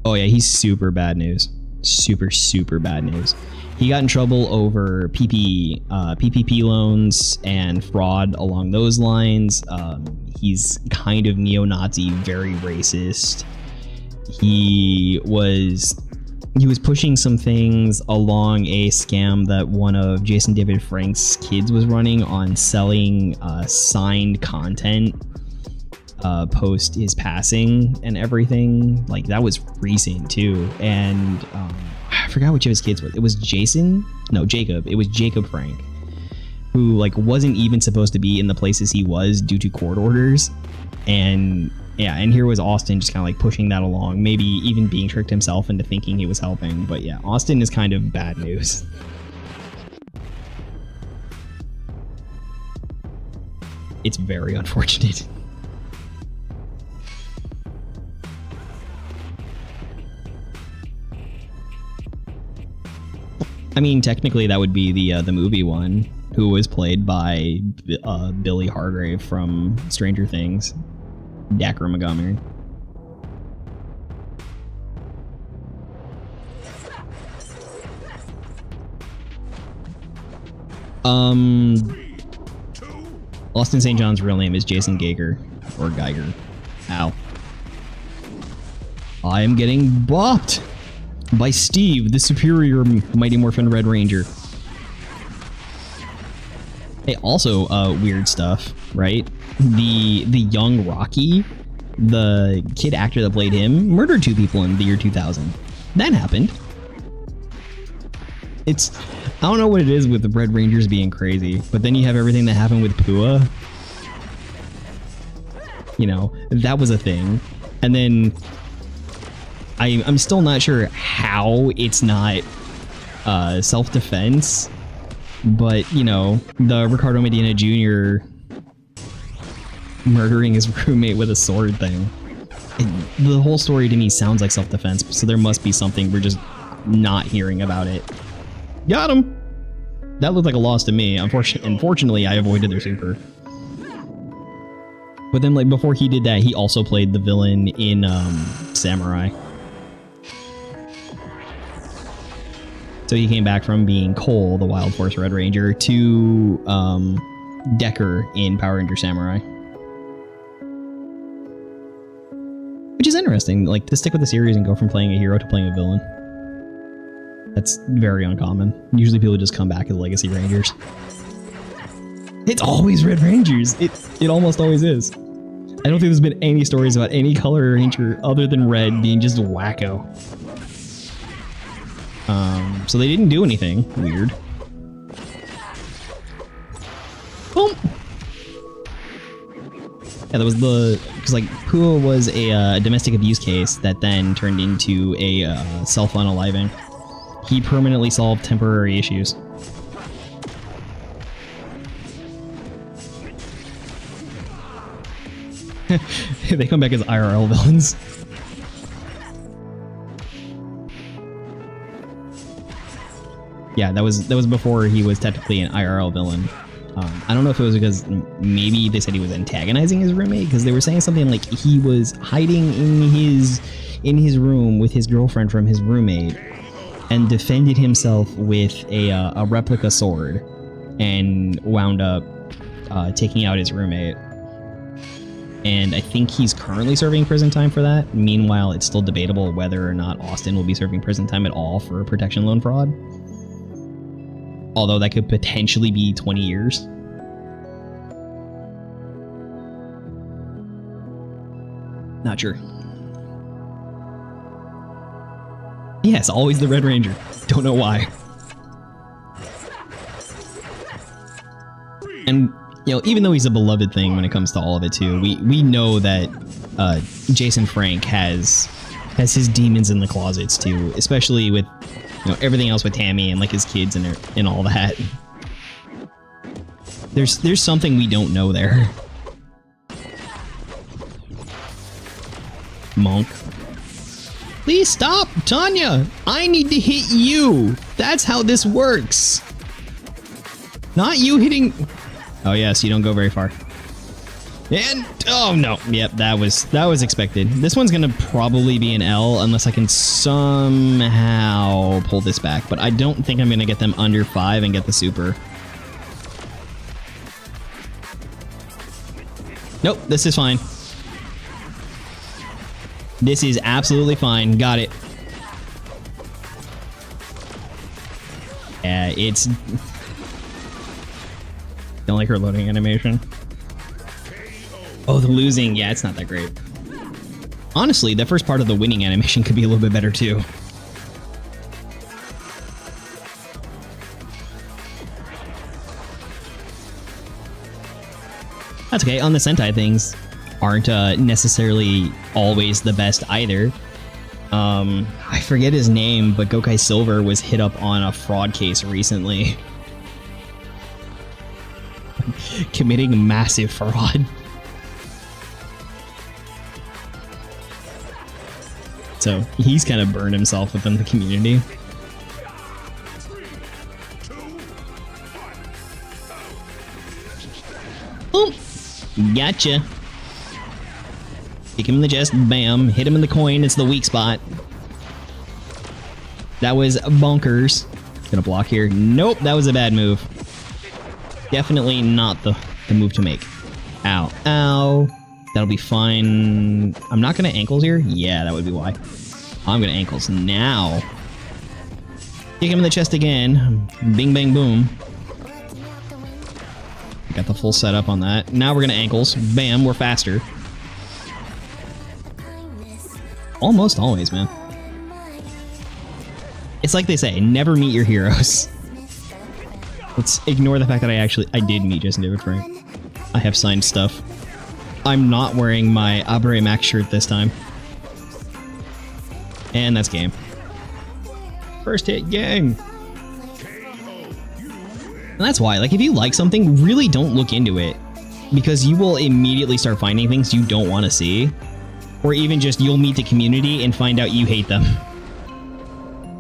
Oh yeah, he's super bad news. Super bad news. He got in trouble over PPP loans and fraud along those lines. He's kind of neo-Nazi, very racist. He was pushing some things along a scam that one of Jason David Frank's kids was running on selling signed content post his passing and everything. Like, that was recent too. And I forgot which of his kids was. It was Jason? No, Jacob. It was Jacob Frank, who like wasn't even supposed to be in the places he was due to court orders. And yeah, and here was Austin just kind of like pushing that along, maybe even being tricked himself into thinking he was helping. But yeah, Austin is kind of bad news. It's very unfortunate. I mean, technically that would be the movie one, who was played by Billy Hargrave from Stranger Things, Dacre Montgomery. Austin St. John's real name is Jason Gager, or Geiger. Ow. I am getting bopped by Steve, the superior Mighty Morphin Red Ranger. Hey, also weird stuff, right? The young Rocky, the kid actor that played him, murdered 2 people in the year 2000. That happened. I don't know what it is with the Red Rangers being crazy, but then you have everything that happened with Pua. You know, that was a thing. And then I'm still not sure how it's not self-defense, but, you know, the Ricardo Medina Jr. murdering his roommate with a sword thing. The whole story to me sounds like self-defense, so there must be something we're just not hearing about it. Got him! That looked like a loss to me. Unfortunately, I avoided their super. But then, like, before he did that, he also played the villain in Samurai. So he came back from being Cole, the Wild Force Red Ranger, to Decker in Power Ranger Samurai. Which is interesting, like, to stick with the series and go from playing a hero to playing a villain. That's very uncommon. Usually people just come back as Legacy Rangers. It's always Red Rangers. It almost always is. I don't think there's been any stories about any color ranger other than Red being just wacko. So they didn't do anything weird. Boom. Yeah, that was because like Pua was a domestic abuse case that then turned into a self-unaliving. He permanently solved temporary issues. They come back as IRL villains. Yeah, that was before he was technically an IRL villain. I don't know if it was because maybe they said he was antagonizing his roommate, because they were saying something like he was hiding in his room with his girlfriend from his roommate and defended himself with a replica sword and wound up taking out his roommate. And I think he's currently serving prison time for that. Meanwhile, it's still debatable whether or not Austin will be serving prison time at all for protection loan fraud. Although that could potentially be 20 years. Not sure. Yes, always the Red Ranger. Don't know why. And, you know, even though he's a beloved thing when it comes to all of it too, we know that Jason Frank has his demons in the closets too, especially with, you know, everything else with Tammy and like his kids and all that. There's something we don't know there. Monk. Please stop, Tanya! I need to hit you! That's how this works! Not you hitting... Oh yes, you don't go very far. And... oh no. Yep, that was expected. This one's gonna probably be an L unless I can somehow pull this back, but I don't think I'm gonna get them under 5 and get the super. Nope, this is fine. This is absolutely fine. Got it. Yeah, it's... Don't like her loading animation. Oh, the losing. Yeah, it's not that great. Honestly, the first part of the winning animation could be a little bit better too. That's okay. On the Sentai, things aren't necessarily always the best either. I forget his name, but Gokai Silver was hit up on a fraud case recently. Committing massive fraud. So he's kind of burned himself within the community. Boom! Gotcha. Kick him in the chest, bam. Hit him in the coin, it's the weak spot. That was bonkers. Gonna block here. Nope, that was a bad move. Definitely not the move to make. Ow. Ow. That'll be fine. I'm not gonna ankles here? Yeah, that would be why. I'm gonna ankles now. Kick him in the chest again. Bing, bang, boom. Got the full setup on that. Now we're gonna ankles. Bam, we're faster. Almost always, man. It's like they say, never meet your heroes. Let's ignore the fact that I did meet Jason David Frank. I have signed stuff. I'm not wearing my Abre Max shirt this time. And that's game. First hit, gang. And that's why, like, if you like something, really don't look into it. Because you will immediately start finding things you don't want to see. Or even just you'll meet the community and find out you hate them.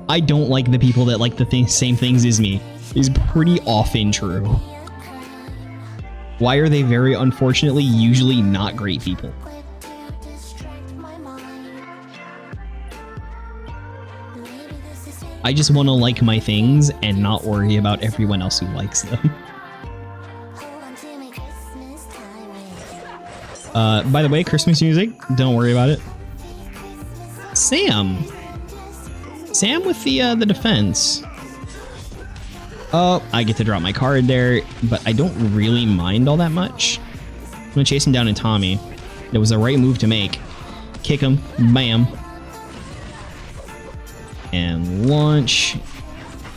I don't like the people that like the same things as me. Is pretty often true. Why are they very unfortunately usually not great people? I just want to like my things and not worry about everyone else who likes them. By the way, Christmas music, don't worry about it. Sam with the defense. Oh, I get to drop my card there, but I don't really mind all that much. I'm gonna chase him down in Tommy. It was the right move to make. Kick him, bam. And launch.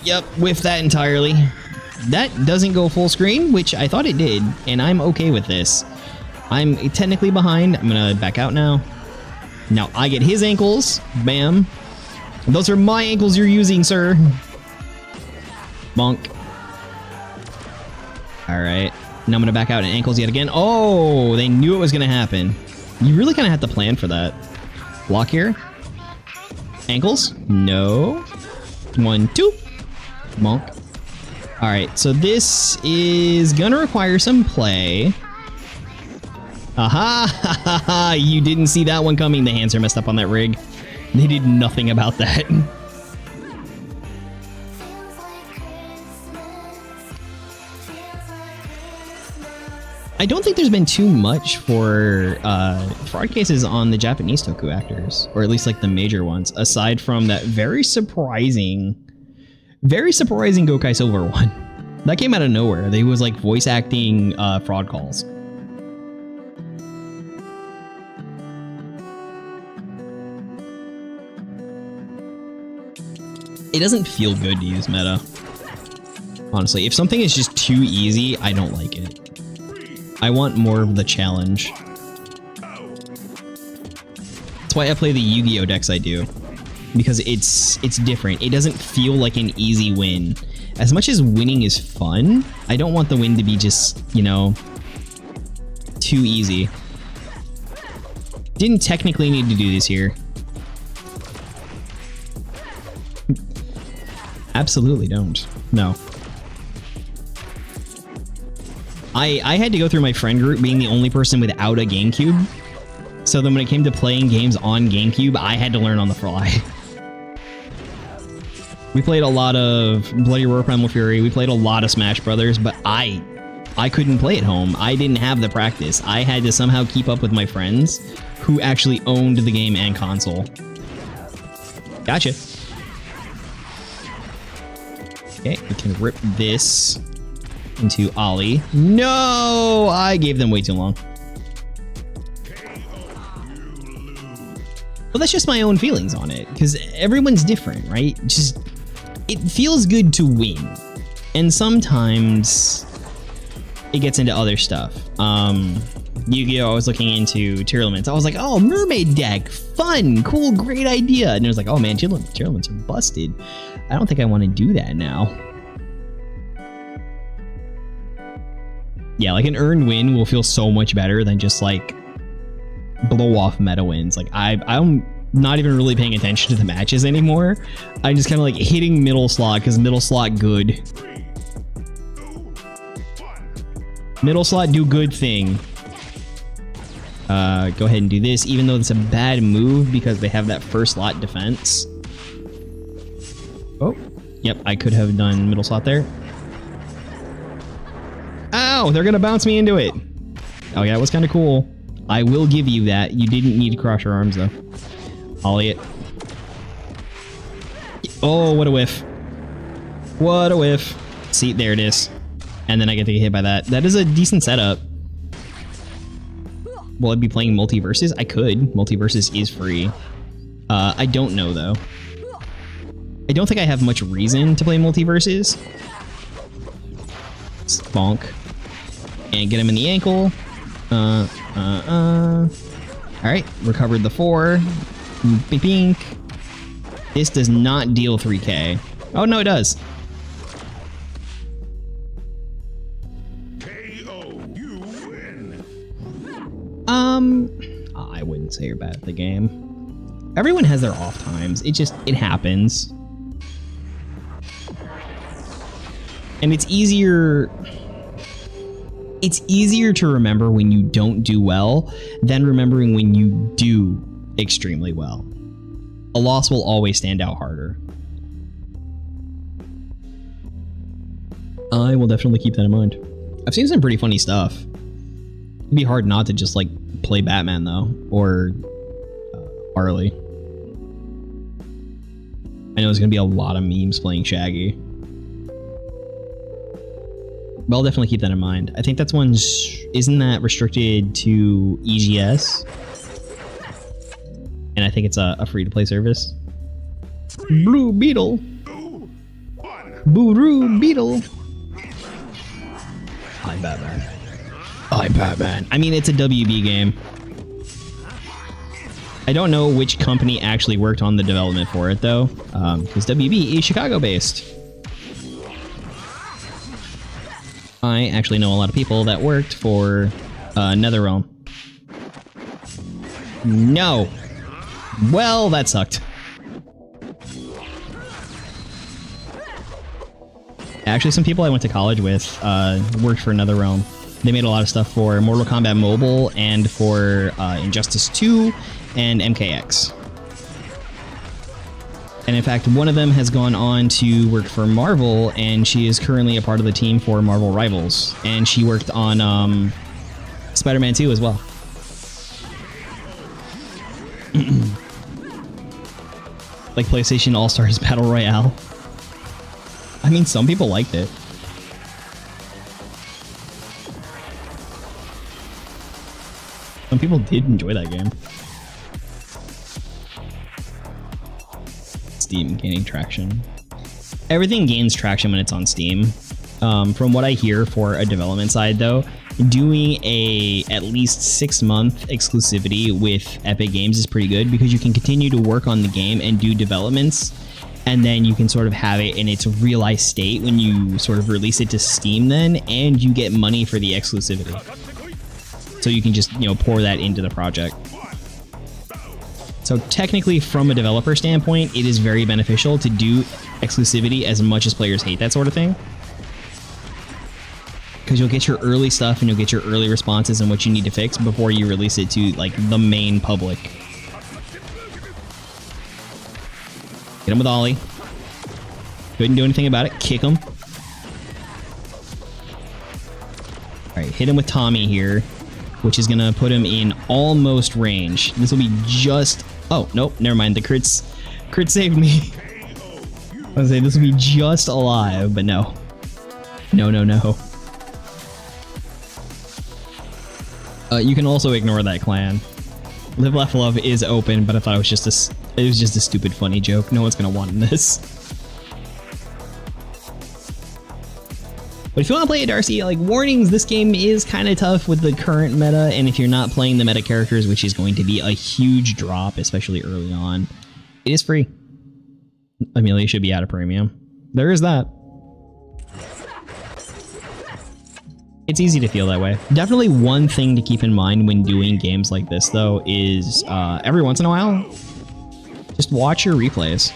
Yep, whiff that entirely. That doesn't go full screen, which I thought it did, and I'm okay with this. I'm technically behind. I'm gonna back out now. Now I get his ankles. Bam. Those are my ankles you're using, sir. Bonk. Alright. Now I'm gonna back out and ankles yet again. Oh, they knew it was gonna happen. You really kind of have to plan for that. Block here. Ankles? No. 1, 2. Bonk. Alright, so this is gonna require some play. Aha! You didn't see that one coming. The hands are messed up on that rig. They did nothing about that. I don't think there's been too much for fraud cases on the Japanese toku actors, or at least like the major ones, aside from that very surprising Gokai Silver one. That came out of nowhere. They was like voice acting fraud calls. It doesn't feel good to use meta. Honestly, if something is just too easy, I don't like it. I want more of the challenge. That's why I play the Yu-Gi-Oh decks I do. Because it's different. It doesn't feel like an easy win. As much as winning is fun, I don't want the win to be just, you know, too easy. Didn't technically need to do this here. Absolutely don't. No. I had to go through my friend group being the only person without a GameCube. So then when it came to playing games on GameCube, I had to learn on the fly. We played a lot of Bloody Roar Primal Fury, we played a lot of Smash Brothers, but I couldn't play at home. I didn't have the practice. I had to somehow keep up with my friends who actually owned the game and console. Gotcha. Okay, we can rip this into Ollie. No! I gave them way too long. Well, that's just my own feelings on it, because everyone's different, right? Just, it feels good to win. And sometimes it gets into other stuff. Yu-Gi-Oh! I was looking into Tearlaments. I was like, oh, mermaid deck, fun, cool, great idea. And it was like, oh man, Tearlaments are busted. I don't think I want to do that now. Yeah, like an earned win will feel so much better than just like blow off meta wins. Like I'm not even really paying attention to the matches anymore. I'm just kind of like hitting middle slot because middle slot good. Middle slot do good thing. Go ahead and do this, even though it's a bad move because they have that first slot defense. Oh, yep, I could have done middle slot there. Ow, they're gonna bounce me into it. Oh yeah, it was kind of cool. I will give you that. You didn't need to cross your arms though. Ollie it. Oh, what a whiff. What a whiff. See, there it is. And then I get to get hit by that. That is a decent setup. Will I be playing Multiverses? I could. Multiverses is free. I don't know though. I don't think I have much reason to play Multiverses. Bonk. And get him in the ankle. Alright, recovered the 4. Bink, bink. This does not deal 3k. Oh, no, it does. I wouldn't say you're bad at the game. Everyone has their off times. It happens. And it's easier... It's easier to remember when you don't do well than remembering when you do extremely well. A loss will always stand out harder. I will definitely keep that in mind. I've seen some pretty funny stuff. It'd be hard not to just like play Batman though, or Harley. I know there's gonna be a lot of memes playing Shaggy. But I'll definitely keep that in mind. I think that's isn't that restricted to EGS? And I think it's a free-to-play service. Blue Beetle. Boo-roo Beetle. I'm Batman. I'm Batman. I mean, it's a WB game. I don't know which company actually worked on the development for it, though, because WB is Chicago-based. I actually know a lot of people that worked for NetherRealm. No! Well, that sucked. Actually, some people I went to college with worked for NetherRealm. They made a lot of stuff for Mortal Kombat Mobile and for Injustice 2 and MKX. And in fact, one of them has gone on to work for Marvel, and she is currently a part of the team for Marvel Rivals. And she worked on Spider-Man 2 as well. Like PlayStation All-Stars Battle Royale. I mean, some people liked it. Some people did enjoy that game. Steam gaining traction. Everything gains traction when it's on Steam. From what I hear for a development side, though, doing a at least 6-month exclusivity with Epic Games is pretty good because you can continue to work on the game and do developments, and then you can sort of have it in its realized state when you sort of release it to Steam then, and you get money for the exclusivity. So you can just, you know, pour that into the project. So technically, from a developer standpoint, it is very beneficial to do exclusivity as much as players hate that sort of thing. Because you'll get your early stuff and you'll get your early responses and what you need to fix before you release it to, like, the main public. Hit him with Ollie. Couldn't do anything about it. Kick him. Alright, hit him with Tommy here, which is going to put him in almost range. This will be just... Oh, nope, never mind. The crit saved me. I was saying this will be just alive, but no. No, no, no. You can also ignore that clan. Live, Laugh, Love is open, but I thought it was just a stupid, funny joke. No one's gonna want this. But if you want to play it, Darcy, like, warnings, this game is kind of tough with the current meta, and if you're not playing the meta characters, which is going to be a huge drop, especially early on, it is free. Amelia should be out of premium. There is that. It's easy to feel that way. Definitely one thing to keep in mind when doing games like this, though, is every once in a while, just watch your replays.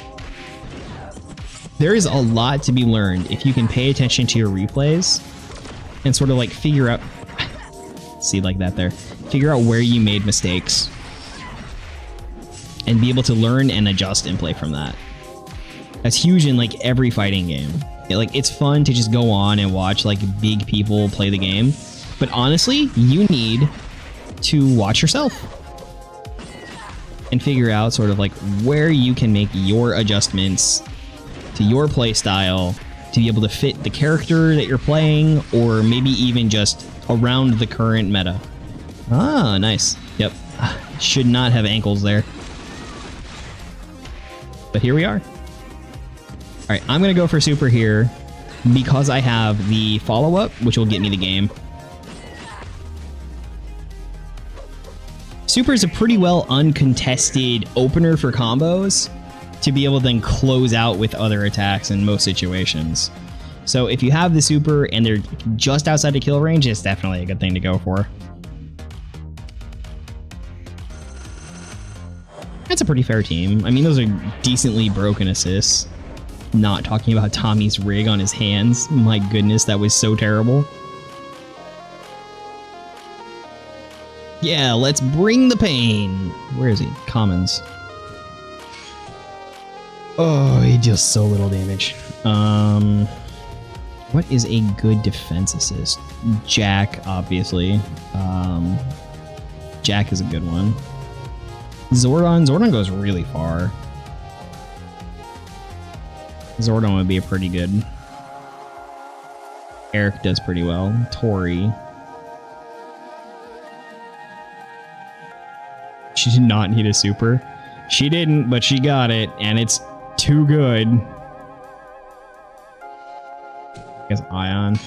There is a lot to be learned if you can pay attention to your replays and sort of like figure out... See, like that there. Figure out where you made mistakes. And be able to learn and adjust and play from that. That's huge in like every fighting game. Like, it's fun to just go on and watch like big people play the game, but honestly, you need to watch yourself and figure out sort of like where you can make your adjustments to your play style to be able to fit the character that you're playing, or maybe even just around the current meta. Ah, nice. Yep. Should not have ankles there. But here we are. Alright, I'm going to go for super here because I have the follow-up, which will get me the game. Super is a pretty well uncontested opener for combos to be able to then close out with other attacks in most situations. So if you have the super and they're just outside the kill range, it's definitely a good thing to go for. That's a pretty fair team. I mean, those are decently broken assists. Not talking about Tommy's rig on his hands. My goodness, that was so terrible. Yeah, let's bring the pain. Where is he? Commons. Oh, he deals so little damage. What is a good defense assist? Jack, obviously. Jack is a good one. Zordon goes really far. Zordon would be a pretty good. Eric does pretty well. Tori. She did not need a super. She didn't, but she got it, and it's too good. I guess Ion.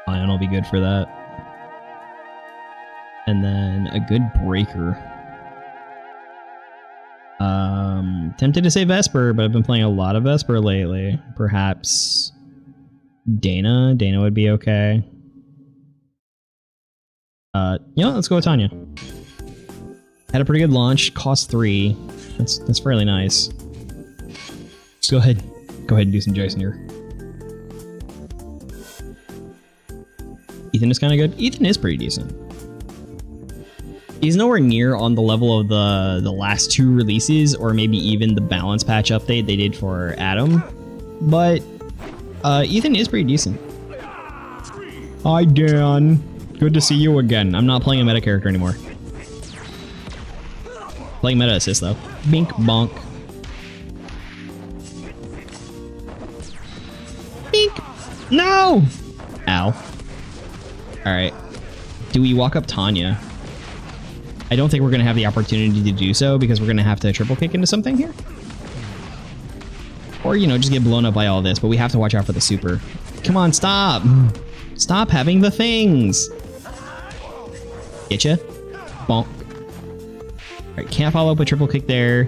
Ion will be good for that. And then a good breaker. Tempted to say Vesper, but I've been playing a lot of Vesper lately. Perhaps Dana. Dana would be okay. You know, let's go with Tanya. Had a pretty good launch. Cost 3. That's fairly nice. Just go ahead and do some Jason here. Ethan is kind of good. Ethan is pretty decent. He's nowhere near on the level of the last 2 releases, or maybe even the balance patch update they did for Adam. But Ethan is pretty decent. Hi, Dan. Good to see you again. I'm not playing a meta character anymore. Playing meta assist though. Bink bonk. Bink. No. Ow. All right. Do we walk up Tanya? I don't think we're going to have the opportunity to do so because we're going to have to triple kick into something here. Or, you know, just get blown up by all this, but we have to watch out for the super. Come on, stop. Stop having the things. Getcha? Bonk. Alright, can't follow up with triple kick there.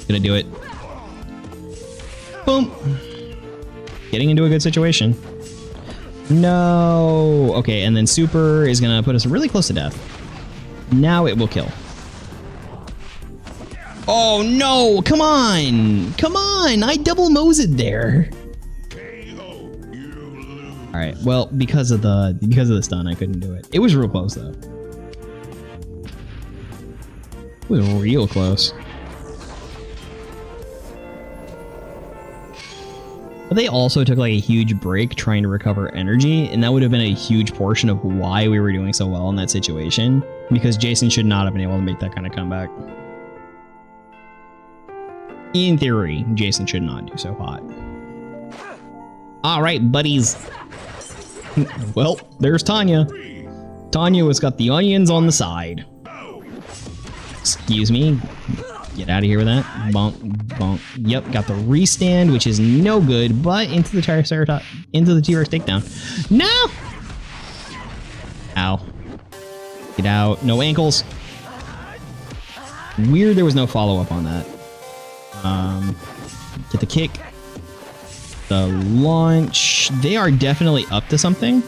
Gonna do it. Boom. Getting into a good situation. No. Okay, and then super is gonna put us really close to death. Now it will kill. Oh no! Come on! Come on! I double mosed there. All right. Well, because of the stun, I couldn't do it. It was real close though. It was real close. But they also took like a huge break trying to recover energy, and that would have been a huge portion of why we were doing so well in that situation, because Jason should not have been able to make that kind of comeback. In theory, Jason should not do so hot. All right, buddies. Well, there's Tanya. Tanya has got the onions on the side. Excuse me. Get out of here with that. Bonk, bonk. Yep, got the restand, which is no good, but into the Triceratops, into the T-Rex takedown. No! Ow. Get out. No ankles. Weird there was no follow-up on that. Get the kick. The launch. They are definitely up to something.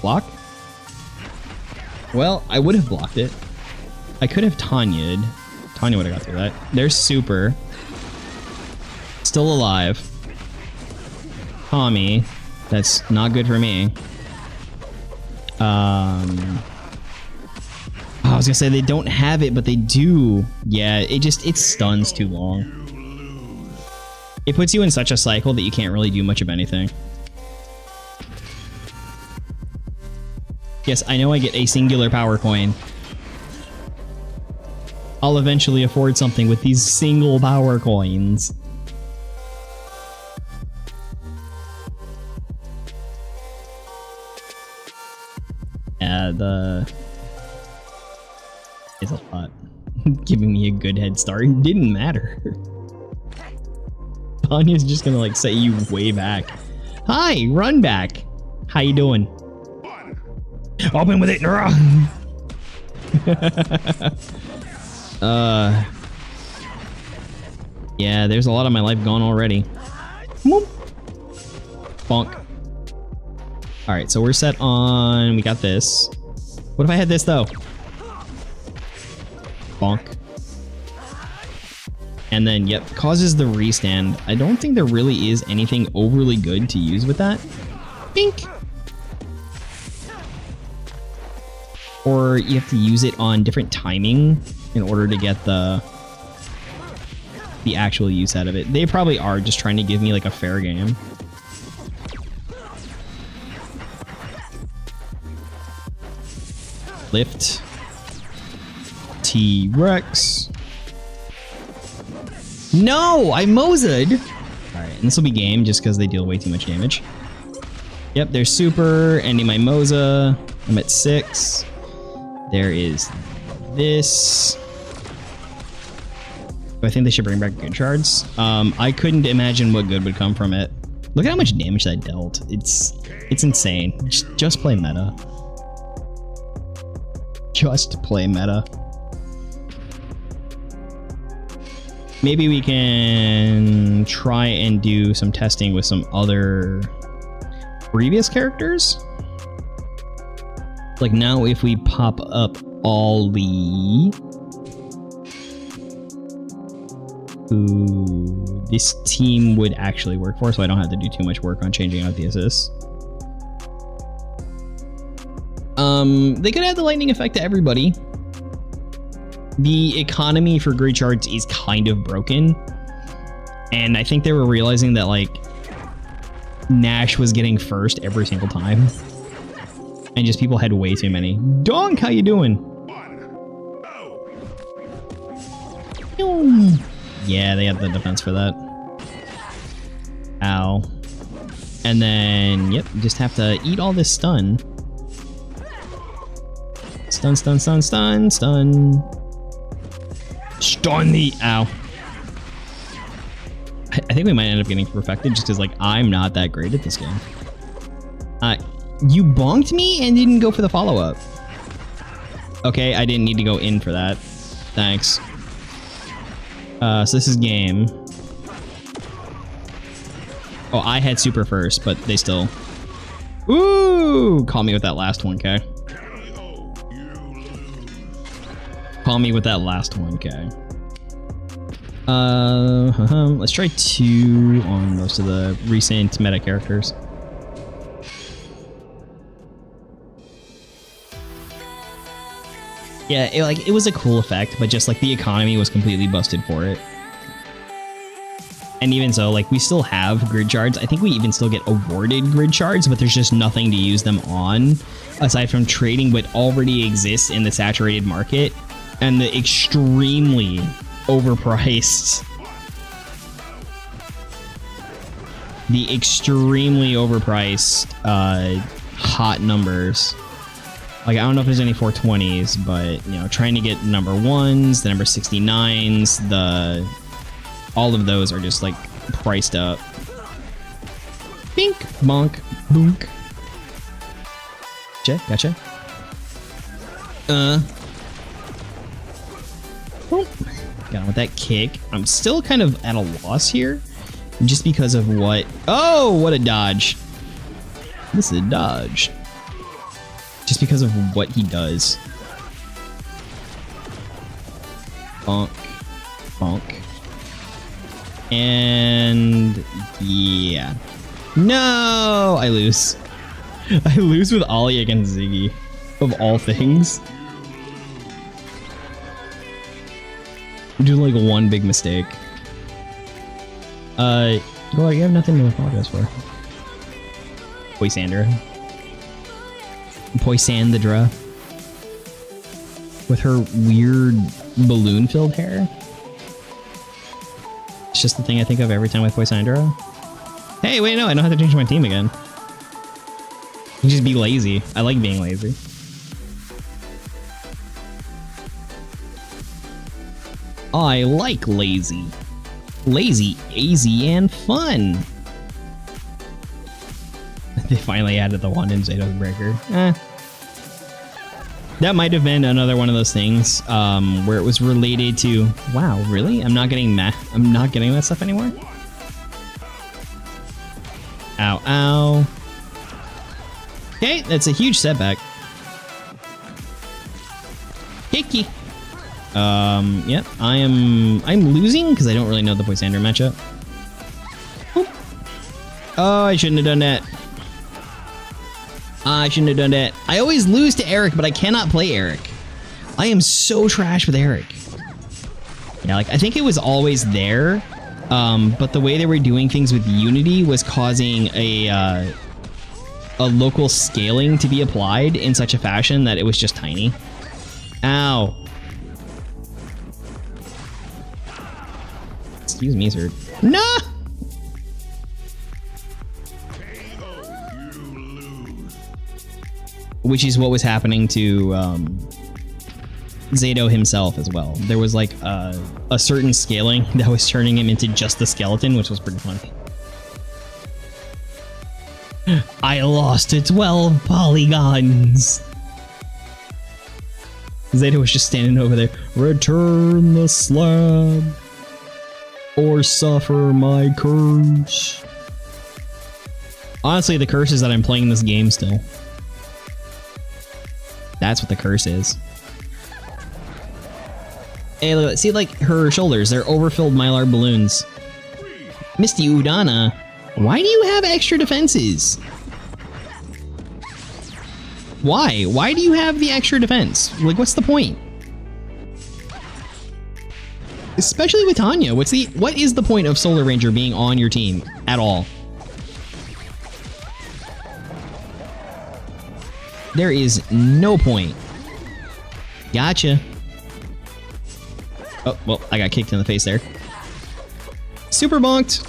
Block? Well, I would have blocked it. I could have Tanya'd. Tanya would have got through that. There's super. Still alive. Tommy. That's not good for me. I was gonna say they don't have it, but they do. Yeah, it stuns too long. It puts you in such a cycle that you can't really do much of anything. Yes, I know I get a singular power coin. I'll eventually afford something with these single power coins. Yeah, it's a lot. Giving me a good head start. It didn't matter. Tanya's just gonna like set you way back. Hi, run back. How you doing? Open with it, Nora. Yeah, there's a lot of my life gone already. Bonk. Alright, so we're set on... We got this. What if I had this, though? Bonk. And then, yep, causes the restand. I don't think there really is anything overly good to use with that. Bink! or you have to use it on different timing in order to get the actual use out of it. They probably are just trying to give me like a fair game. Lift. T-Rex. No! I Moza'd! Alright, and this will be game just because they deal way too much damage. Yep, there's super, ending my Moza. I'm at 6. There is this. I think they should bring back good shards. I couldn't imagine what good would come from it. Look at how much damage that dealt. It's insane. Just play meta. Just play meta. Maybe we can try and do some testing with some other previous characters. Like now if we pop up Ollie, who this team would actually work for, so I don't have to do too much work on changing out the assists. They could add the lightning effect to everybody. The economy for grid shards is kind of broken, and I think they were realizing that like Nash was getting first every single time, and just people had way too many. Donk, how you doing? Yeah, they have the defense for that. Ow. And then, yep, you just have to eat all this stun. Stun, stun, stun, stun, stun. Stun the... Ow. I think we might end up getting perfected just because, like, I'm not that great at this game. You bonked me and didn't go for the follow-up. Okay, I didn't need to go in for that. Thanks. So this is game. Oh, I had super first, but they still... Ooh! Call me with that last 1K. Call me with that last 1K. Let's try 2 on most of the recent meta characters. Yeah, it was a cool effect, but just like the economy was completely busted for it. And even so, like we still have grid shards. I think we even still get awarded grid shards, but there's just nothing to use them on aside from trading what already exists in the saturated market and the extremely overpriced. Hot numbers. Like, I don't know if there's any 420s, but, you know, trying to get number 1s, the number 69s, all of those are just, like, priced up. Bink, bonk, boonk. Gotcha. Got him with that kick. I'm still kind of at a loss here, just because of what... Oh, what a dodge. This is a dodge. Just because of what he does. Bonk. Bonk. And... yeah. No! I lose. I lose with Ollie against Ziggy. Of all things. Do like one big mistake. Well, you have nothing to apologize for. Poisandra. Poisandra. With her weird balloon-filled hair. It's just the thing I think of every time with Poisandra. Hey, wait, no, I don't have to change my team again. You can just be lazy. I like being lazy. I like lazy. Lazy, easy, and fun. They finally added the one in Zato's Breaker. That might have been another one of those things where it was related to... Wow, really? I'm not getting that stuff anymore? Ow, ow. Okay, that's a huge setback. Hickey. Yep, I'm losing because I don't really know the Poisandra matchup. Oop. Oh, I shouldn't have done that. I shouldn't have done that. I always lose to Eric, but I cannot play Eric. I am so trash with Eric. Yeah, like, I think it was always there, but the way they were doing things with Unity was causing a local scaling to be applied in such a fashion that it was just tiny. Ow. Excuse me, sir. No! Which is what was happening to Zato himself as well. There was like a certain scaling that was turning him into just the skeleton, which was pretty funny. I lost to 12 polygons. Zato was just standing over there. Return the slab or suffer my curse. Honestly, the curse is that I'm playing this game still. That's what the curse is. Hey, look, see, like, her shoulders, they're overfilled Mylar balloons. Misty Udana, why do you have extra defenses? Why? Why do you have the extra defense? Like, what's the point? Especially with Tanya, what is the point of Solar Ranger being on your team at all? There is no point. Gotcha. Oh, well, I got kicked in the face there. Super bonked.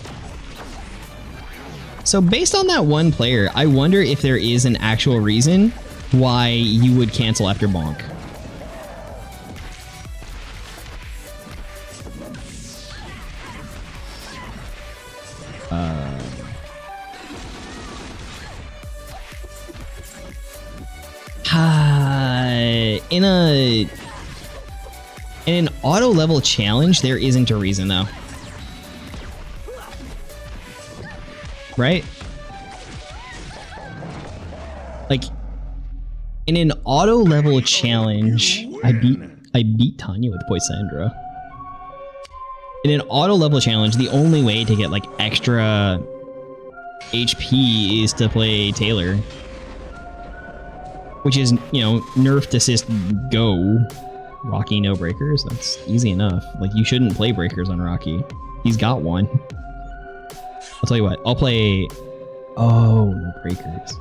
So based on that one player, I wonder if there is an actual reason why you would cancel after bonk. In an auto level challenge, there isn't a reason though. Right? Like, in an auto level challenge, I beat Tanya with Poisandra. In an auto level challenge, the only way to get like extra HP is to play Taylor. Which is, you know, nerfed assist go. Rocky no breakers, that's easy enough. Like, you shouldn't play breakers on Rocky. He's got one. I'll tell you what, I'll play... Oh, no breakers.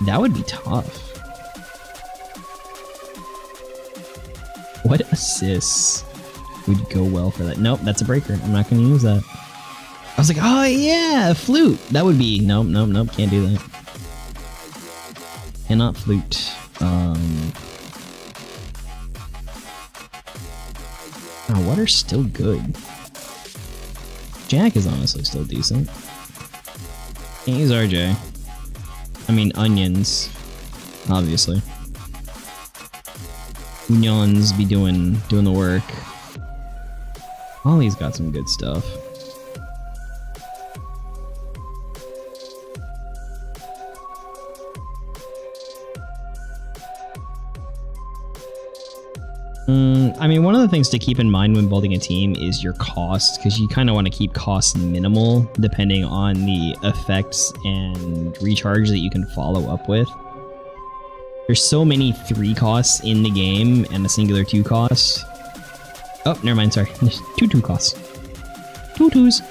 That would be tough. What assists would go well for that? Nope, that's a breaker. I'm not going to use that. I was like, oh yeah, flute. That would be... Nope, nope, nope, can't do that. Cannot flute. Oh, water's still good. Jack is honestly still decent. Can't use RJ. I mean, onions. Obviously. Onions be doing the work. Ollie's got some good stuff. I mean, one of the things to keep in mind when building a team is your cost, because you kind of want to keep costs minimal depending on the effects and recharge that you can follow up with. There's so many 3 costs in the game and a singular 2 cost. Oh, never mind, sorry. There's 2 costs. 2 2s.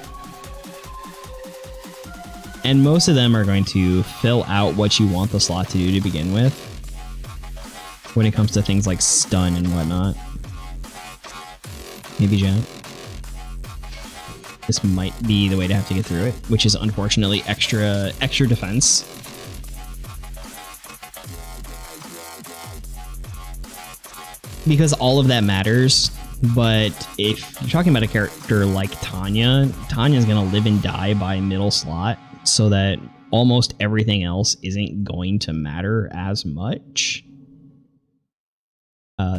And most of them are going to fill out what you want the slot to do to begin with, when it comes to things like stun and whatnot. Maybe Janet. This might be the way to have to get through it, which is unfortunately extra defense. Because all of that matters, but if you're talking about a character like Tanya, Tanya's gonna live and die by middle slot, so that almost everything else isn't going to matter as much.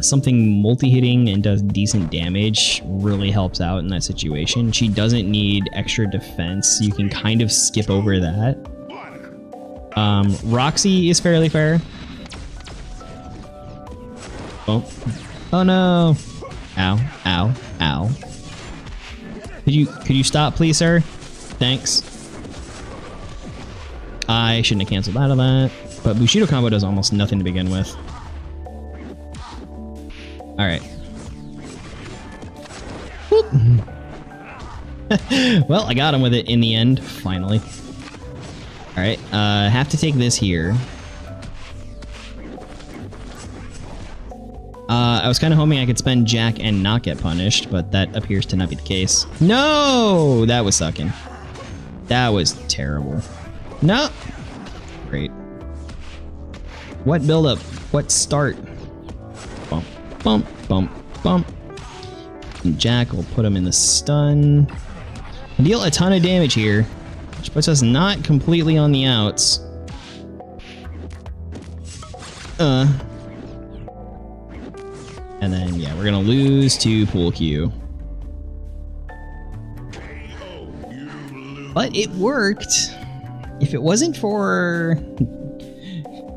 Something multi-hitting and does decent damage really helps out in that situation. She doesn't need extra defense. You can kind of skip over that. Roxy is fairly fair. Oh. Oh no. Ow. Ow. Ow. Could you stop, please, sir? Thanks. I shouldn't have canceled out of that. But Bushido combo does almost nothing to begin with. Alright. Well, I got him with it in the end, finally. Alright, have to take this here. I was kind of hoping I could spend Jack and not get punished, but that appears to not be the case. No! That was sucking. That was terrible. No! Great. What build-up? What start? Bump, bump, bump, bump. And Jack will put him in the stun. Deal a ton of damage here, which puts us not completely on the outs. And then, yeah, we're gonna lose to Pool Q. But it worked. If it wasn't for...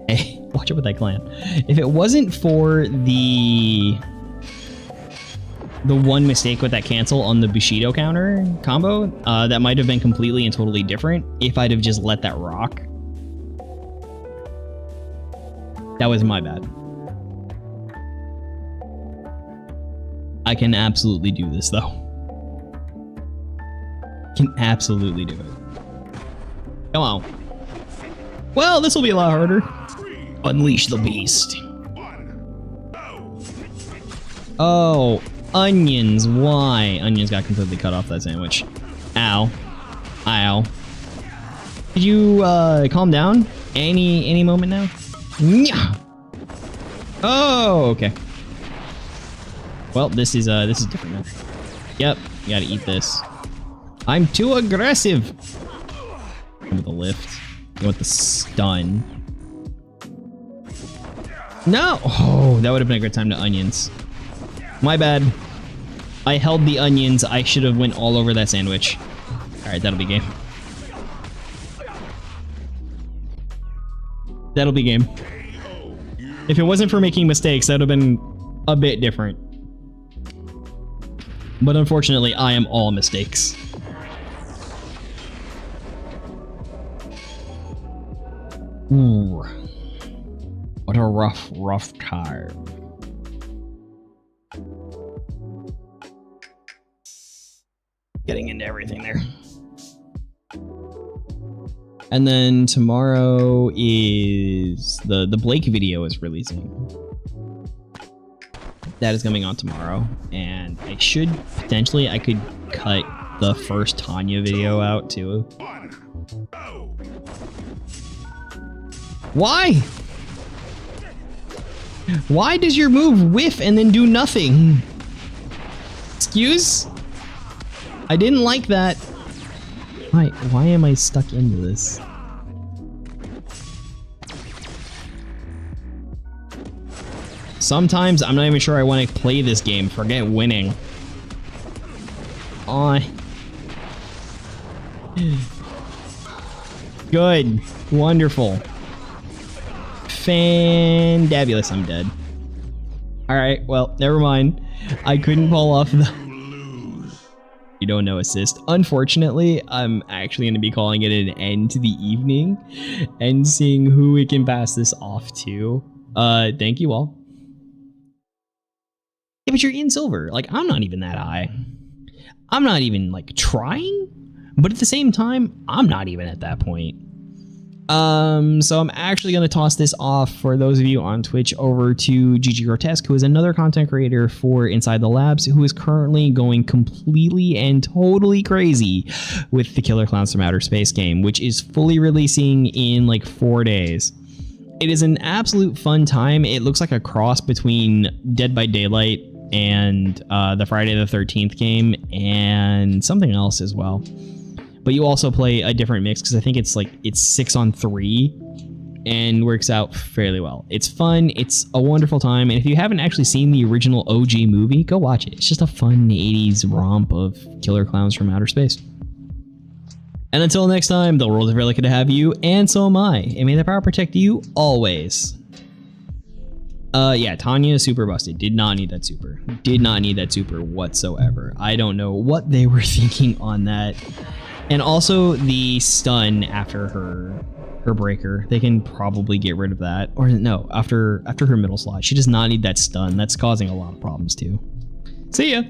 Hey, watch out with that clan. If it wasn't for the one mistake with that cancel on the Bushido counter combo, that might have been completely and totally different if I'd have just let that rock. That was my bad. I can absolutely do this, though. Can absolutely do it. Come on. Well, this will be a lot harder. Unleash the beast. Oh, onions. Why? Onions got completely cut off that sandwich. Ow. Ow. Could you calm down? Any moment now? Nya! Oh, okay. Well, this is different now. Yep, you gotta eat this. I'm too aggressive. Go with the lift. Go with the stun. No! Oh, that would have been a good time to onions. My bad. I held the onions. I should have went all over that sandwich. Alright, that'll be game. That'll be game. If it wasn't for making mistakes, that would have been a bit different. But unfortunately, I am all mistakes. Ooh. What a rough time. Getting into everything there. And then tomorrow is the Blake video is releasing. That is coming on tomorrow, and I should potentially I could cut the first TANYA video out too. Why? Why does your move whiff and then do nothing? Excuse? I didn't like that. Why am I stuck into this? Sometimes I'm not even sure I want to play this game. Forget winning. Oh. Good. Wonderful. Fandabulous. I'm dead. Alright, well, never mind. I couldn't pull off the... You don't know assist. Unfortunately, I'm actually going to be calling it an end to the evening and seeing who we can pass this off to. Thank you all. Yeah, but you're in silver. Like, I'm not even that high. I'm not even, like, trying. But at the same time, I'm not even at that point. So I'm actually going to toss this off for those of you on Twitch over to GG Grotesque, who is another content creator for Inside the Labs, who is currently going completely and totally crazy with the Killer Clowns from Outer Space game, which is fully releasing in like 4 days. It is an absolute fun time. It looks like a cross between Dead by Daylight and the Friday the 13th game and something else as well. But you also play a different mix because I think it's 6-on-3 and works out fairly well. It's fun. It's a wonderful time. And if you haven't actually seen the original OG movie, go watch it. It's just a fun 80s romp of Killer Clowns from Outer Space. And until next time, the world is very lucky to have you, and so am I. And may the power protect you always. Yeah, TANYA is super busted. Did not need that super. Did not need that super whatsoever. I don't know what they were thinking on that. And also the stun after her breaker. They can probably get rid of that. Or no, after her middle slot. She does not need that stun. That's causing a lot of problems too. See ya!